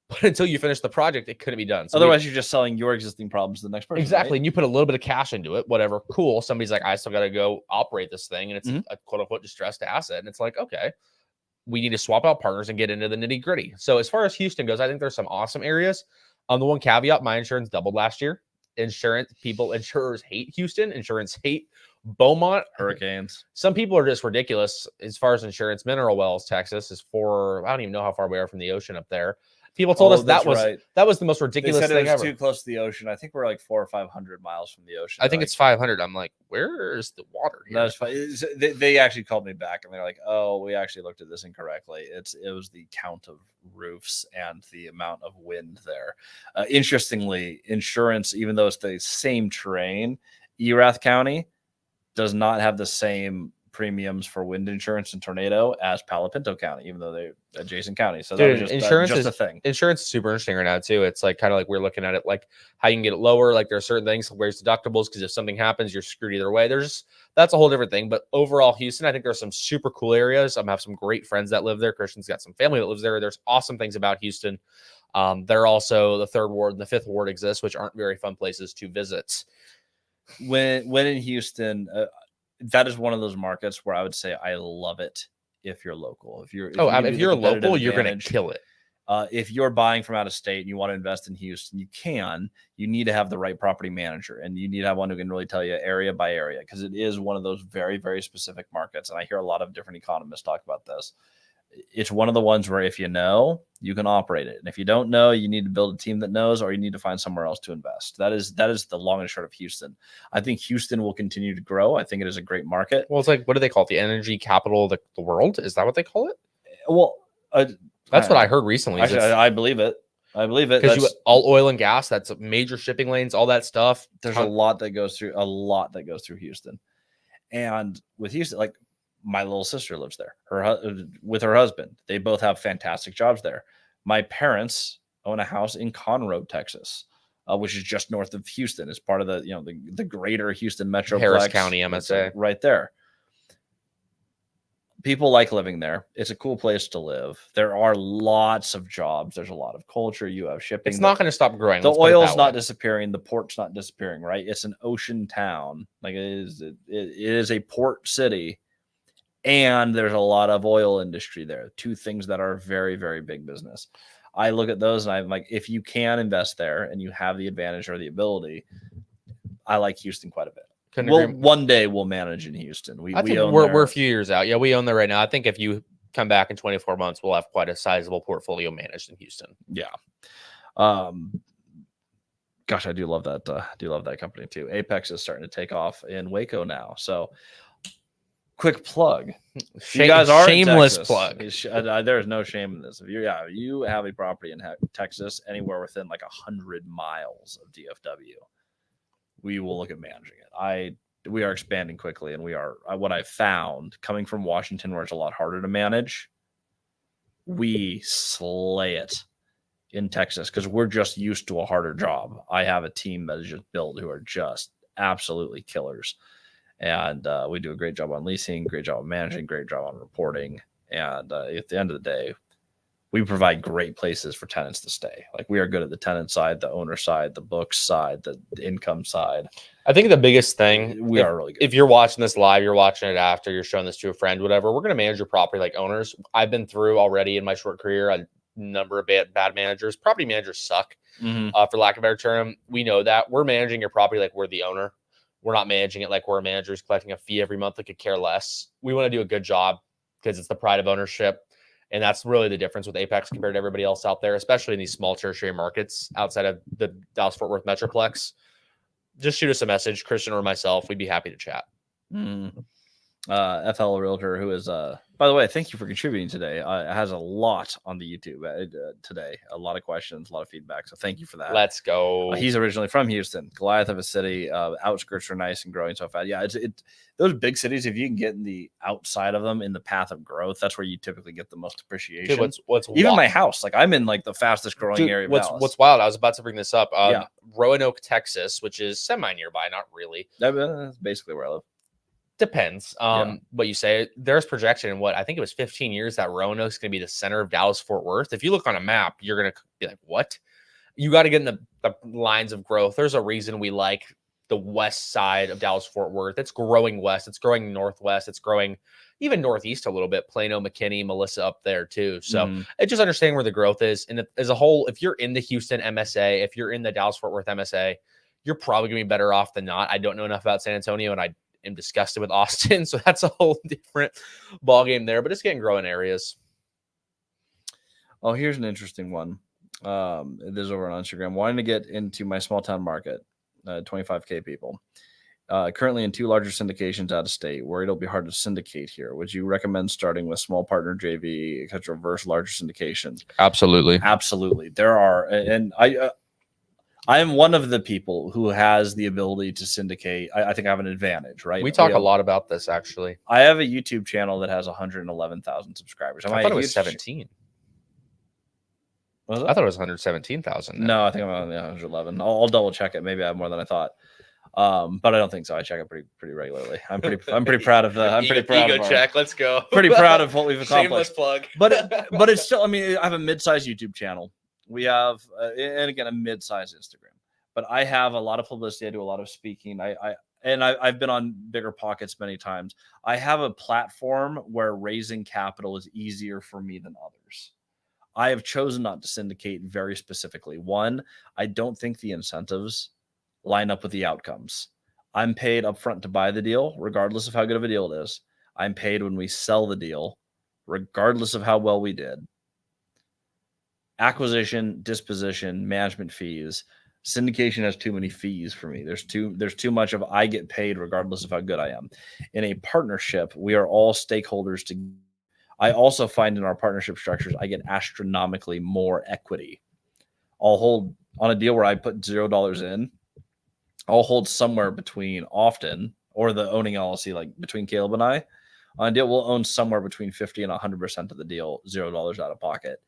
But until you finish the project, it couldn't be done. So otherwise, you're just selling your existing problems to the next person. Exactly. Right? And you put a little bit of cash into it, whatever. Cool. Somebody's like, I still got to go operate this thing. And it's a quote unquote distressed asset. And it's like, okay, we need to swap out partners and get into the nitty gritty. So as far as Houston goes, I think there's some awesome areas. The one caveat, my insurance doubled last year. insurers hate Houston. Insurance hate Beaumont. Hurricanes. Some people are just ridiculous as far as insurance. Mineral Wells, Texas is I don't even know how far we are from the ocean up there. People told us that was the most ridiculous they said thing it was ever. too close to the ocean. I think we're like 400 or 500 miles from the ocean. I think it's 500. I'm like, where's the water here? That's fine. They actually called me back and they're like, "Oh, we actually looked at this incorrectly. It was the count of roofs and the amount of wind there." Interestingly, insurance, even though it's the same terrain, Erath County does not have the same premiums for wind insurance and tornado as Palo Pinto County, even though they're adjacent counties. So dude, that was insurance just is a thing. Insurance is super interesting right now too. It's like kind of like we're looking at it like how you can get it lower. Like there are certain things, where's deductibles, because if something happens, you're screwed either way. That's a whole different thing. But overall, Houston, I think there's some super cool areas. I have some great friends that live there. Christian's got some family that lives there. There's awesome things about Houston. There are also the 3rd Ward and the 5th Ward exist, which aren't very fun places to visit. When in Houston, that is one of those markets where I would say I love it if you're local. If you're local, you're going to kill it. If you're buying from out of state and you want to invest in Houston, you need to have the right property manager, and you need to have one who can really tell you area by area, because it is one of those very, very specific markets. And I hear a lot of different economists talk about this. It's one of the ones where if you know, you can operate it. And if you don't know, you need to build a team that knows, or you need to find somewhere else to invest. That is the long and short of Houston. I think Houston will continue to grow. I think it is a great market. Well, it's like, what do they call it? The energy capital of the world? Is that what they call it? Well, that's what I heard recently. Actually, I believe it. Because all oil and gas, that's major shipping lanes, all that stuff. There's a lot that goes through Houston. And with Houston, like, my little sister lives there, with her husband. They both have fantastic jobs there. My parents own a house in Conroe, Texas, which is just north of Houston. It's part of the greater Houston metroplex. Harris County MSA. Right there. People like living there. It's a cool place to live. There are lots of jobs. There's a lot of culture. You have shipping. It's not going to stop growing. The oil's not disappearing. The port's not disappearing, right? It's an ocean town. Like it is a port city. And there's a lot of oil industry there. 2 things that are very, very big business. I look at those and I'm like, if you can invest there and you have the advantage or the ability, I like Houston quite a bit. One day we'll manage in Houston. We're a few years out. Yeah, we own there right now. I think if you come back in 24 months, we'll have quite a sizable portfolio managed in Houston. Yeah. Gosh, I do love that. Do love that company too. Apex is starting to take off in Waco now. So, quick plug. You guys are shameless plug. There's no shame in this. If you have a property in Texas, anywhere within like 100 miles of DFW, we will look at managing it. We are expanding quickly, and we are what I found coming from Washington, where it's a lot harder to manage. We slay it in Texas because we're just used to a harder job. I have a team that is just built who are just absolutely killers. And we do a great job on leasing, great job on managing, great job on reporting. And at the end of the day, we provide great places for tenants to stay. Like, we are good at the tenant side, the owner side, the books side, the income side. I think the biggest thing, we are really good. If you're watching this live, you're watching it after, you're showing this to a friend, whatever, we're going to manage your property like owners. I've been through already in my short career a number of bad managers. Property managers suck, for lack of a better term. We know that. We're managing your property like we're the owner. We're not managing it like we're managers collecting a fee every month that could care less. We want to do a good job because it's the pride of ownership. And that's really the difference with Apex compared to everybody else out there, especially in these small tertiary markets outside of the Dallas-Fort Worth Metroplex. Just shoot us a message, Christian or myself. We'd be happy to chat. FL Realtor, who is, by the way, thank you for contributing today. Has a lot on the YouTube today, a lot of questions, a lot of feedback. So thank you for that. Let's go. He's originally from Houston, Goliath of a city. Outskirts are nice and growing so fast. Yeah, it's those big cities. If you can get in the outside of them in the path of growth, that's where you typically get the most appreciation. Dude, what's even wild. My house? Like, I'm in like the fastest growing area of Dallas. What's wild? I was about to bring this up. Roanoke, Texas, which is semi nearby, not really. That's basically where I live. Depends. What you say. There's projection in what I think it was 15 years that Roanoke's going to be the center of Dallas-Fort Worth. If you look on a map, you're going to be like, what? You got to get in the lines of growth. There's a reason we like the west side of Dallas-Fort Worth. It's growing west. It's growing northwest. It's growing even northeast a little bit. Plano, McKinney, Melissa up there too. So it's just understanding where the growth is. And as a whole, if you're in the Houston MSA, if you're in the Dallas-Fort Worth MSA, you're probably going to be better off than not. I don't know enough about San Antonio, and I am disgusted with Austin. So that's a whole different ballgame there, but it's getting growing areas. Oh, here's an interesting one. This is over on Instagram. Wanting to get into my small town market, 25K people. Currently in 2 larger syndications out of state. Worried it'll be hard to syndicate here. Would you recommend starting with small partner JV, etc., versus larger syndication? Absolutely. Absolutely. There are, and I am one of the people who has the ability to syndicate. I think I have an advantage, right? We talk a lot about this, actually. I have a YouTube channel that has 111,000 subscribers. I thought it was 17. Was it? I thought it was 117,000. No, I think I'm on the 111. I'll double check it. Maybe I have more than I thought. But I don't think so. I check it pretty regularly. I'm pretty proud of the. I'm pretty proud of check. Let's go. Pretty proud of what we've accomplished. Shameless plug. but it's still. I mean, I have a mid-sized YouTube channel. We have, and again, a mid-sized Instagram. But I have a lot of publicity. I do a lot of speaking. I've been on Bigger Pockets many times. I have a platform where raising capital is easier for me than others. I have chosen not to syndicate very specifically. One, I don't think the incentives line up with the outcomes. I'm paid upfront to buy the deal, regardless of how good of a deal it is. I'm paid when we sell the deal, regardless of how well we did. Acquisition, disposition, management fees. Syndication has too many fees for me. There's too much of I get paid regardless of how good I am. In a partnership, we are all stakeholders to. I also find in our partnership structures, I get astronomically more equity. I'll hold on a deal where I put $0 in. I'll hold somewhere between often, or the owning LLC, like between Caleb and I, on a deal, we'll own somewhere between 50 and 100% of the deal, $0 out of pocket.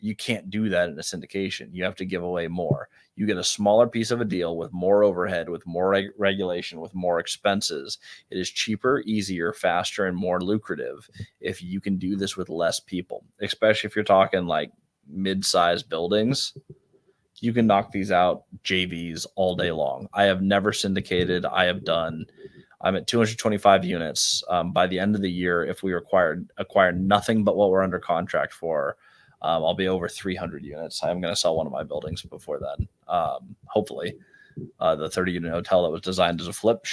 You can't do that in a syndication. You have to give away more. You get a smaller piece of a deal with more overhead, with more regulation, with more expenses. It is cheaper, easier, faster, and more lucrative if you can do this with less people, especially if you're talking like mid-sized buildings. You can knock these out JVs all day long. I have never syndicated. I'm at 225 units. By the end of the year, if we acquire nothing but what we're under contract for, I'll be over 300 units. I'm going to sell one of my buildings before then. Hopefully, the 30-unit hotel that was designed as a flip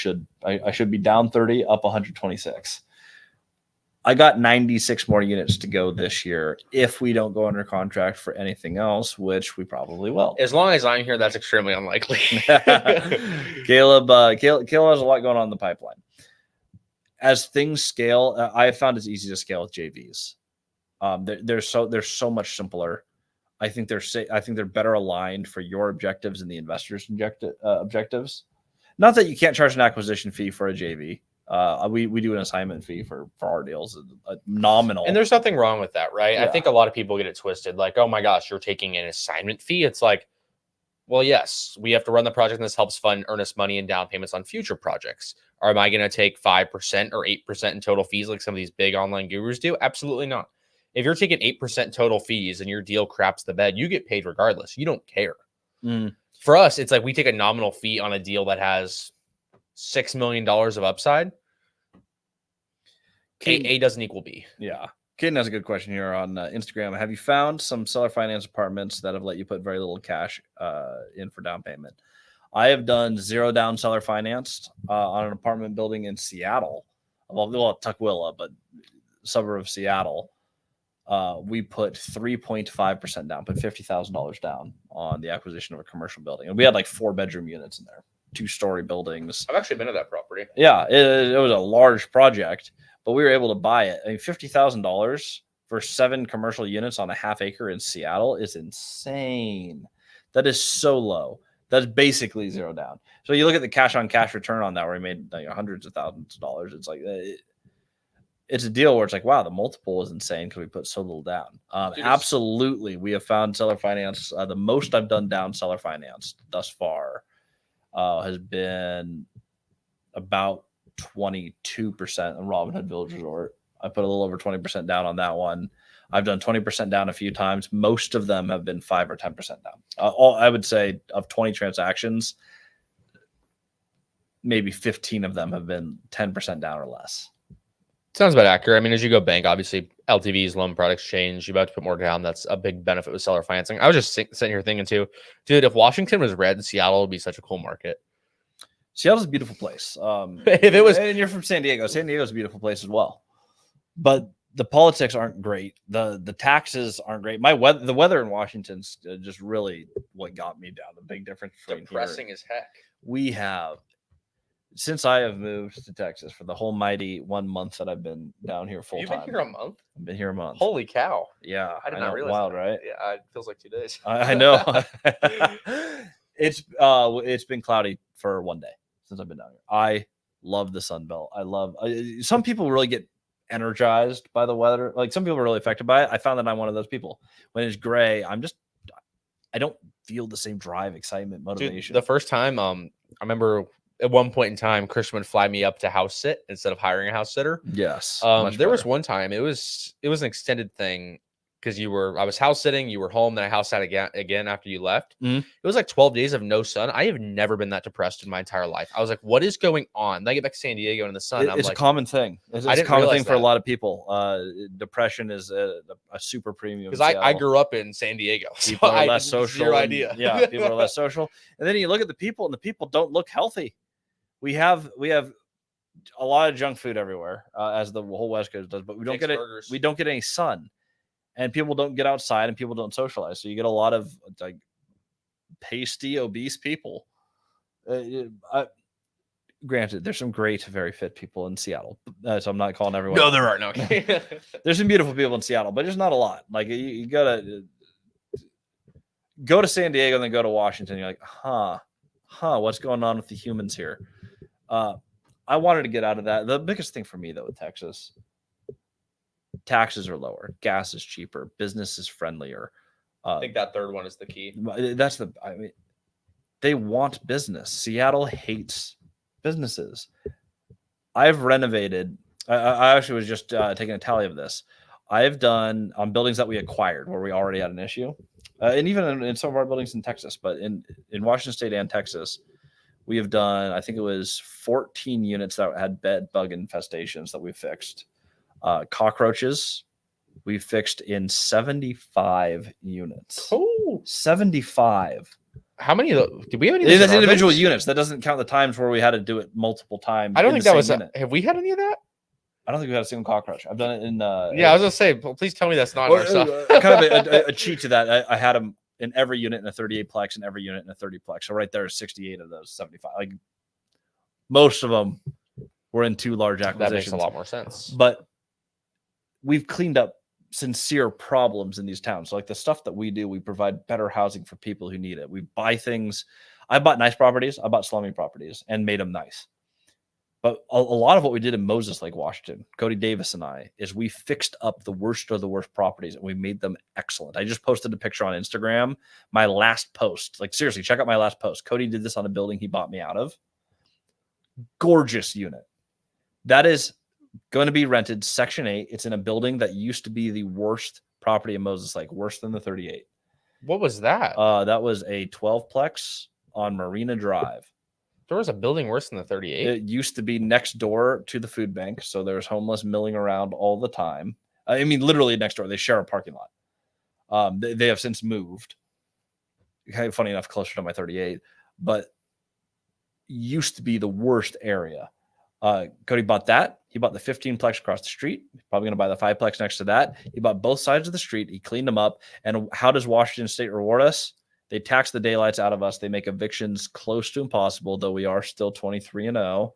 I should be down 30, up 126. I got 96 more units to go this year if we don't go under contract for anything else, which we probably will. As long as I'm here, that's extremely unlikely. Caleb has a lot going on in the pipeline. As things scale, I have found it's easy to scale with JVs. They're so much simpler. I think they're better aligned for your objectives and the investors' objectives. Not that you can't charge an acquisition fee for a JV. We do an assignment fee for our deals, nominal. And there's nothing wrong with that, right? Yeah. I think a lot of people get it twisted. Like, oh my gosh, you're taking an assignment fee. It's like, well, yes, we have to run the project and this helps fund earnest money and down payments on future projects. Or am I going to take 5% or 8% in total fees like some of these big online gurus do? Absolutely not. If you're taking 8% total fees and your deal craps the bed, you get paid regardless. You don't care. For us, it's like we take a nominal fee on a deal that has $6 million of upside. A doesn't equal B. Yeah. Caden has a good question here on Instagram. Have you found some seller finance apartments that have let you put very little cash in for down payment? I have done 0 down seller financed on an apartment building in Seattle. Well, Tukwila, but suburb of Seattle. We put 3.5% down, put $50,000 down on the acquisition of a commercial building. And we had like 4-bedroom units in there, 2-story buildings. I've actually been to that property. Yeah, it was a large project, but we were able to buy it. I mean, $50,000 for 7 commercial units on a half acre in Seattle is insane. That is so low. That's basically 0 down. So you look at the cash on cash return on that, where we made like hundreds of thousands of dollars. It's like, it's a deal where it's like, wow, the multiple is insane because we put so little down. Absolutely. We have found seller finance. The most I've done down seller finance thus far has been about 22% in Robinhood Village Resort. I put a little over 20% down on that one. I've done 20% down a few times. Most of them have been 5 or 10% down. I would say of 20 transactions, maybe 15 of them have been 10% down or less. Sounds about accurate. I mean, as you go bank, obviously LTVs, loan products change. You have to put more down. That's a big benefit with seller financing. I was just sitting here thinking too, dude, if Washington was red, Seattle would be such a cool market. Seattle's a beautiful place. If it was, and you're from San Diego, San Diego's a beautiful place as well. But the politics aren't great. The taxes aren't great. The weather in Washington's just really what got me down. The big difference between depressing as heck. We have, since I have moved to Texas for the whole mighty 1 month that I've been down here full time. You've been here a month? I've been here a month. Holy cow. Yeah. I did not realize wild, that. Right? Yeah, it feels like 2 days. I know. It's been cloudy for 1 day since I've been down here. I love the Sun Belt. Some people really get energized by the weather. Like some people are really affected by it. I found that I'm one of those people. When it's gray, I don't feel the same drive, excitement, motivation. Dude, the first time, I remember at one point in time, Christian would fly me up to house sit instead of hiring a house sitter. Yes. There was one time it was an extended thing because I was house sitting, you were home, then I house sat again after you left. Mm-hmm. It was like 12 days of no sun. I have never been that depressed in my entire life. I was like, what is going on? Then I get back to San Diego in the sun. It's a common thing. It's a common thing for a lot of people. Depression is a super premium. Because I grew up in San Diego. People so are less social. Your idea. Yeah, people are less social. And then you look at the people, and the people don't look healthy. We have a lot of junk food everywhere, as the whole West Coast does, but we don't get any sun. And people don't get outside and people don't socialize. So you get a lot of like pasty, obese people. Granted, there's some great, very fit people in Seattle. So I'm not calling everyone. No, there are no. There's some beautiful people in Seattle, but there's not a lot. Like you gotta go to San Diego and then go to Washington. You're like, what's going on with the humans here? I wanted to get out of that. The biggest thing for me though with Texas, taxes are lower, gas is cheaper, business is friendlier. I think that third one is the key. They want business. Seattle hates businesses. I've renovated. I actually was just taking a tally of this. I've done on buildings that we acquired where we already had an issue, and even in some of our buildings in Texas, but in Washington State and Texas, we have done, I think it was 14 units that had bed bug infestations that we fixed. Cockroaches, we fixed in 75 units. Oh, 75. How many did we have? That's individual units. That doesn't count the times where we had to do it multiple times. I don't think that was. Have we had any of that? I don't think we had a single cockroach. I've done it in. Yeah, I was gonna say, please tell me that's not our stuff. Kind of a cheat to that. I had them in every unit in a 38 plex and every unit in a 30 plex. So right there is 68 of those 75. Like most of them were in 2 large acquisitions. That makes a lot more sense. But we've cleaned up sincere problems in these towns. So like the stuff that we do, we provide better housing for people who need it. We buy things. I bought nice properties. I bought slummy properties and made them nice. But a lot of what we did in Moses Lake, Washington, Cody Davis and I, is we fixed up the worst of the worst properties and we made them excellent. I just posted a picture on Instagram. My last post, like seriously, check out my last post. Cody did this on a building he bought me out of. Gorgeous unit. That is going to be rented Section 8. It's in a building that used to be the worst property in Moses Lake, worse than the 38. What was that? That was a 12-plex on Marina Drive. There was a building worse than the 38. It used to be next door to the food bank, so there's homeless milling around all the time. I mean, literally next door. They share a parking lot. They have since moved. Kind of funny enough, closer to my 38, but used to be the worst area. Cody bought that. He bought the 15-plex across the street. He's probably going to buy the 5-plex next to that. He bought both sides of the street. He cleaned them up. And how does Washington State reward us? They tax the daylights out of us. They make evictions close to impossible, though we are still 23-0.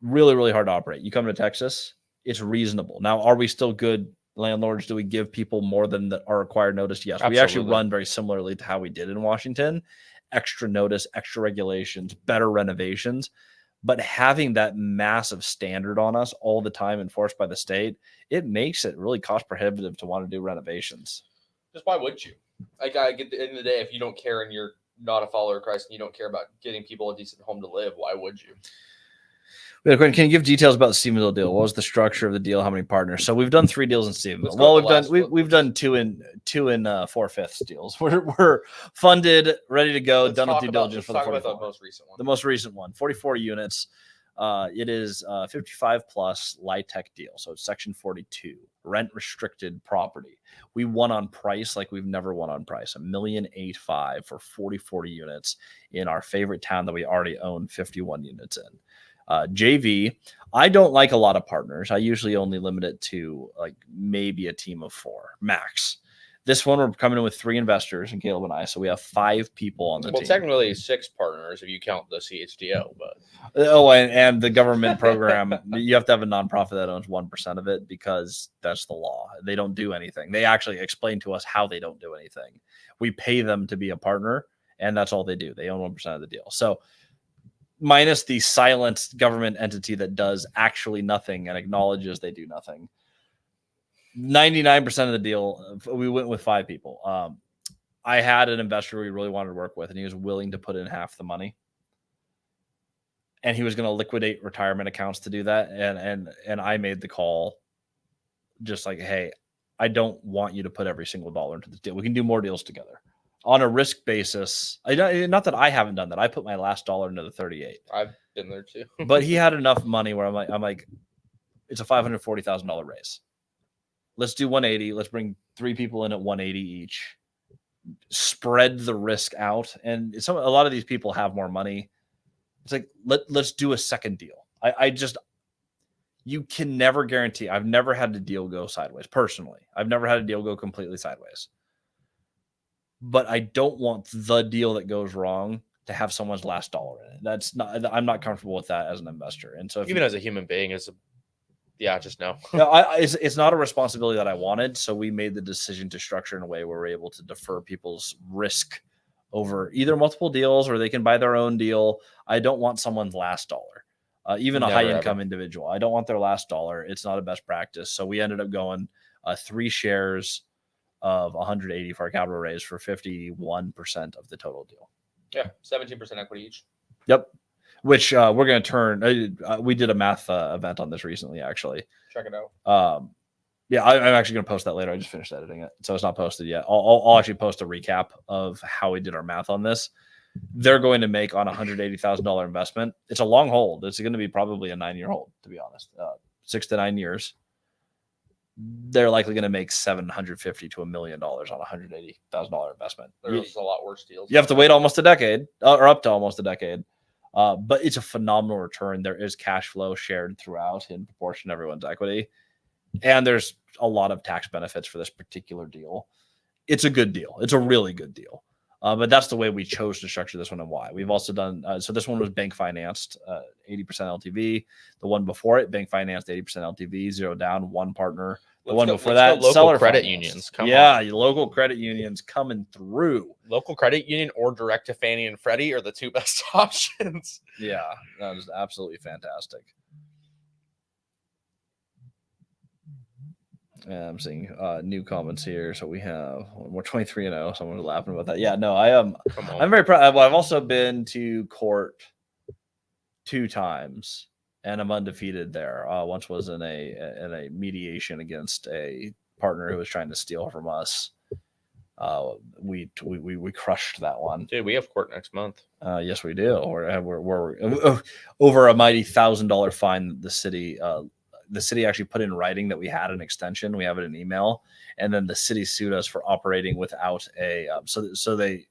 Really, really hard to operate. You come to Texas, it's reasonable. Now, are we still good landlords? Do we give people more than our required notice? Yes. Absolutely. We actually run very similarly to how we did in Washington. Extra notice, extra regulations, better renovations. But having that massive standard on us all the time enforced by the state, it makes it really cost prohibitive to want to do renovations. Just why would you? Like, I get the end of the day, if you don't care and you're not a follower of Christ and you don't care about getting people a decent home to live, why would you? Can you give details about the Stephenville deal? What was the structure of the deal? How many partners? So we've done 3 deals in Stephenville. Well, we've done two in 4/5 deals. We're funded, ready to go, done with due diligence for the 44. The most recent one. The most recent one, 44 units. It is 55 plus LIHTC deal. So it's section 42, rent restricted property. We won on price like we've never won on price. $1,850,000 for 40 units in our favorite town that we already own 51 units in. JV, I don't like a lot of partners. I usually only limit it to like maybe a team of 4 max. This one, we're coming in with 3 investors, and Caleb and I, so we have 5 people on the team. Well, technically 6 partners if you count the CHDO, but and the government program, you have to have a nonprofit that owns 1% of it because that's the law. They don't do anything. They actually explain to us how they don't do anything. We pay them to be a partner, and that's all they do. They own 1% of the deal. So minus the silent government entity that does actually nothing and acknowledges they do nothing, 99% of the deal, we went with 5 people. I had an investor we really wanted to work with, and he was willing to put in half the money. And he was going to liquidate retirement accounts to do that. And I made the call just like, hey, I don't want you to put every single dollar into this deal. We can do more deals together on a risk basis. Not that I haven't done that. I put my last dollar into the 38. I've been there too. But he had enough money where I'm like, it's a $540,000 raise. Let's do 180. Let's bring 3 people in at 180 each. Spread the risk out. And a lot of these people have more money. It's like, let's do a second deal. You can never guarantee. I've never had a deal go sideways personally. I've never had a deal go completely sideways. But I don't want the deal that goes wrong to have someone's last dollar in it. I'm not comfortable with that as an investor. And so as a human being, just no. It's not a responsibility that I wanted. So we made the decision to structure in a way where we're able to defer people's risk over either multiple deals or they can buy their own deal. I don't want someone's last dollar, even a high income individual. I don't want their last dollar. It's not a best practice. So we ended up going 3 shares of 180 for our capital raise for 51% of the total deal. Yeah, 17% equity each. Yep. Which we're going to turn. We did a math event on this recently, actually. Check it out. I'm actually going to post that later. I just finished editing it, so it's not posted yet. I'll actually post a recap of how we did our math on this. They're going to make on a $180,000 investment. It's a long hold. It's going to be probably a 9-year hold, to be honest. 6 to 9 years. They're likely going to make $750,000 to $1 million on a $180,000 investment. There's a lot worse deals. You have to wait almost a decade, or up to almost a decade. But it's a phenomenal return. There is cash flow shared throughout in proportion to everyone's equity. And there's a lot of tax benefits for this particular deal. It's a good deal. It's a really good deal. But that's the way we chose to structure this one and why. We've also done, so this one was bank financed, 80% LTV. The one before it, bank financed 80% LTV, 0 down, 1 partner. The one before that, local credit unions. Local credit unions coming through. Local credit union or direct to Fannie and Freddie are the 2 best options. Yeah, that is absolutely fantastic. Yeah, I'm seeing new comments here. So we're 23-0. Someone's laughing about that. Yeah, no, I'm very proud. Well, I've also been to court 2 times. And I'm undefeated there. Once was in a mediation against a partner who was trying to steal from us. We crushed that one. Dude, we have court next month. Yes, we do. We're over a mighty $1,000 fine. The city actually put in writing that we had an extension. We have it in email, and then the city sued us for operating without a. So they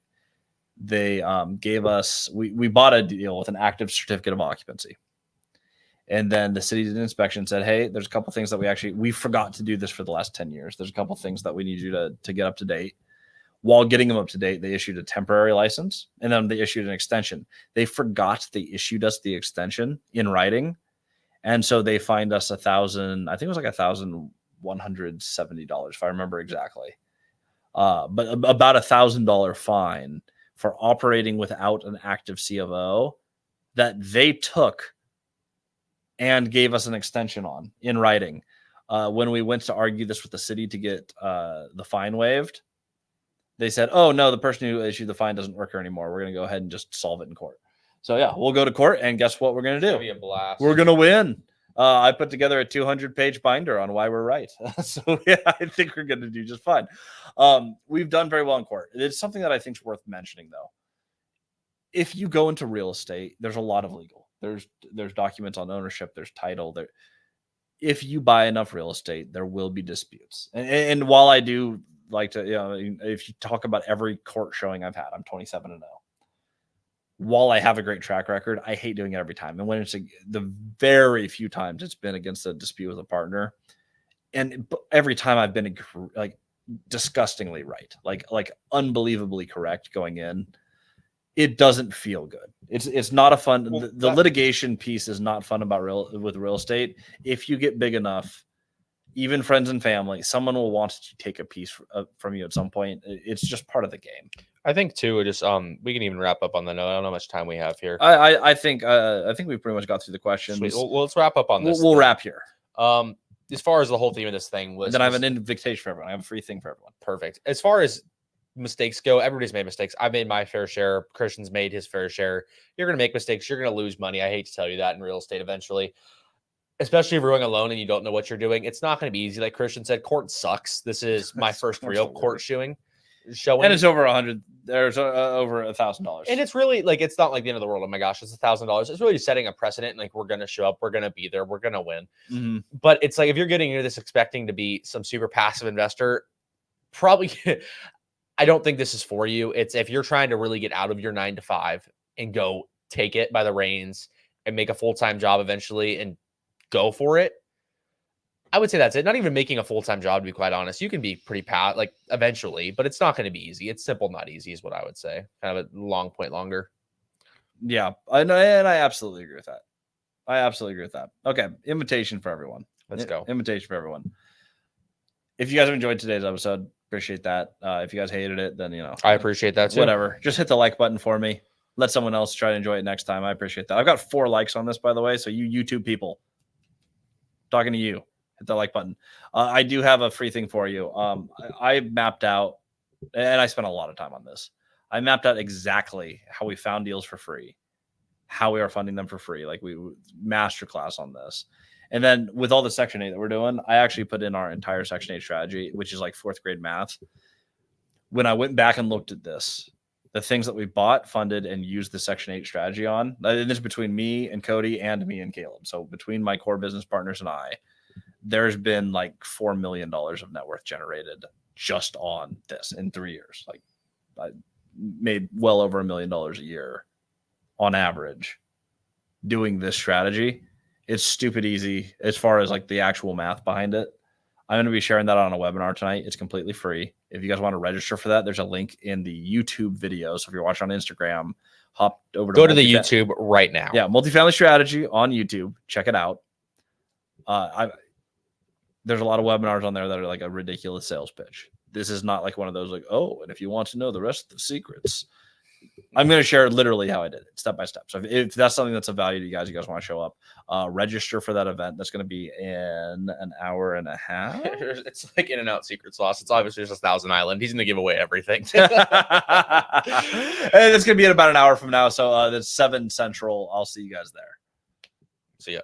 gave us. We bought a deal with an active certificate of occupancy. And then the city did an inspection and said, hey, there's a couple things that we forgot to do this for the last 10 years. There's a couple things that we need you to get up to date. While getting them up to date, they issued a temporary license, and then they issued an extension. They forgot they issued us the extension in writing. And so they fined us $1,000, I think it was like $1,170, if I remember exactly. But about $1,000 fine for operating without an active C of O that they took and gave us an extension on in writing. When we went to argue this with the city to get the fine waived, they said, oh, no, the person who issued the fine doesn't work here anymore. We're going to go ahead and just solve it in court. So, yeah, we'll go to court, and guess what we're going to do? It's going to be a blast. We're going to win. I put together a 200-page binder on why we're right. So, yeah, I think we're going to do just fine. We've done very well in court. It's something that I think is worth mentioning, though. If you go into real estate, there's a lot of legal. There's documents on ownership. There's title. There, if you buy enough real estate, there will be disputes. And while I do like to, if you talk about every court showing I've had, I'm 27-0. While I have a great track record, I hate doing it every time. And when it's the very few times it's been against a dispute with a partner, and every time I've been like disgustingly right, like unbelievably correct going in, it doesn't feel good. It's not a fun. Well, the litigation piece is not fun about real estate. If you get big enough, even friends and family, someone will want to take a piece from you at some point. It's just part of the game. I think too. It just we can even wrap up on the note. I don't know how much time we have here. I think we pretty much got through the questions. Well, let's wrap up on this. We'll wrap here. As far as the whole theme of this thing was, and then I have an invitation for everyone. I have a free thing for everyone. Perfect. As far as mistakes go, everybody's made mistakes. I made my fair share. Christian's made his fair share. You're going to make mistakes. You're going to lose money. I hate to tell you that in real estate eventually, especially if you're going alone and you don't know what you're doing. It's not going to be easy. Like Christian said, court sucks. This is my first real court showing. And it's over 100. There's over $1,000. And it's really like, it's not like the end of the world. Oh my gosh, it's $1,000. It's really setting a precedent. Like, we're going to show up. We're going to be there. We're going to win. Mm-hmm. But it's like, if you're getting into this expecting to be some super passive investor, probably I don't think this is for you. It's if you're trying to really get out of your 9 to 5 and go take it by the reins and make a full-time job eventually and go for it. I would say that's it. Not even making a full-time job, to be quite honest. You can be pretty like eventually, but it's not going to be easy. It's simple, not easy is what I would say. Kind of a long point longer. Yeah, I know, and I absolutely agree with that. I absolutely agree with that. Okay, invitation for everyone. Let's go. Invitation for everyone. If you guys have enjoyed today's episode, appreciate that. If you guys hated it, then, I appreciate that too. Whatever. Just hit the like button for me. Let someone else try to enjoy it next time. I appreciate that. I've got 4 likes on this, by the way. So you YouTube people, talking to you, hit the like button. I do have a free thing for you. I mapped out, and I spent a lot of time on this. I mapped out exactly how we found deals for free, how we are funding them for free. Like, we masterclass on this. And then with all the Section 8 that we're doing, I actually put in our entire Section 8 strategy, which is like 4th grade math. When I went back and looked at this, the things that we bought, funded, and used the Section 8 strategy on, and this is between me and Cody and me and Caleb. So between my core business partners and I, there's been like $4 million of net worth generated just on this in 3 years. Like, I made well over $1 million a year on average doing this strategy. It's stupid easy as far as like the actual math behind it. I'm going to be sharing that on a webinar tonight. It's completely free. If you guys want to register for that, there's a link in the YouTube video. So if you're watching on Instagram, hop over to go to the YouTube right now. Yeah, Multifamily Strategy on YouTube. Check it out. There's a lot of webinars on there that are like a ridiculous sales pitch. This is not like one of those like, oh, and if you want to know the rest of the secrets, I'm going to share literally how I did it step by step. So if that's something that's of value to you guys want to show up, register for that event. That's going to be in an hour and a half. It's like In and Out secret sauce. It's obviously just 1,000 Island. He's going to give away everything. And it's going to be in about an hour from now. So that's 7 Central. I'll see you guys there. See ya.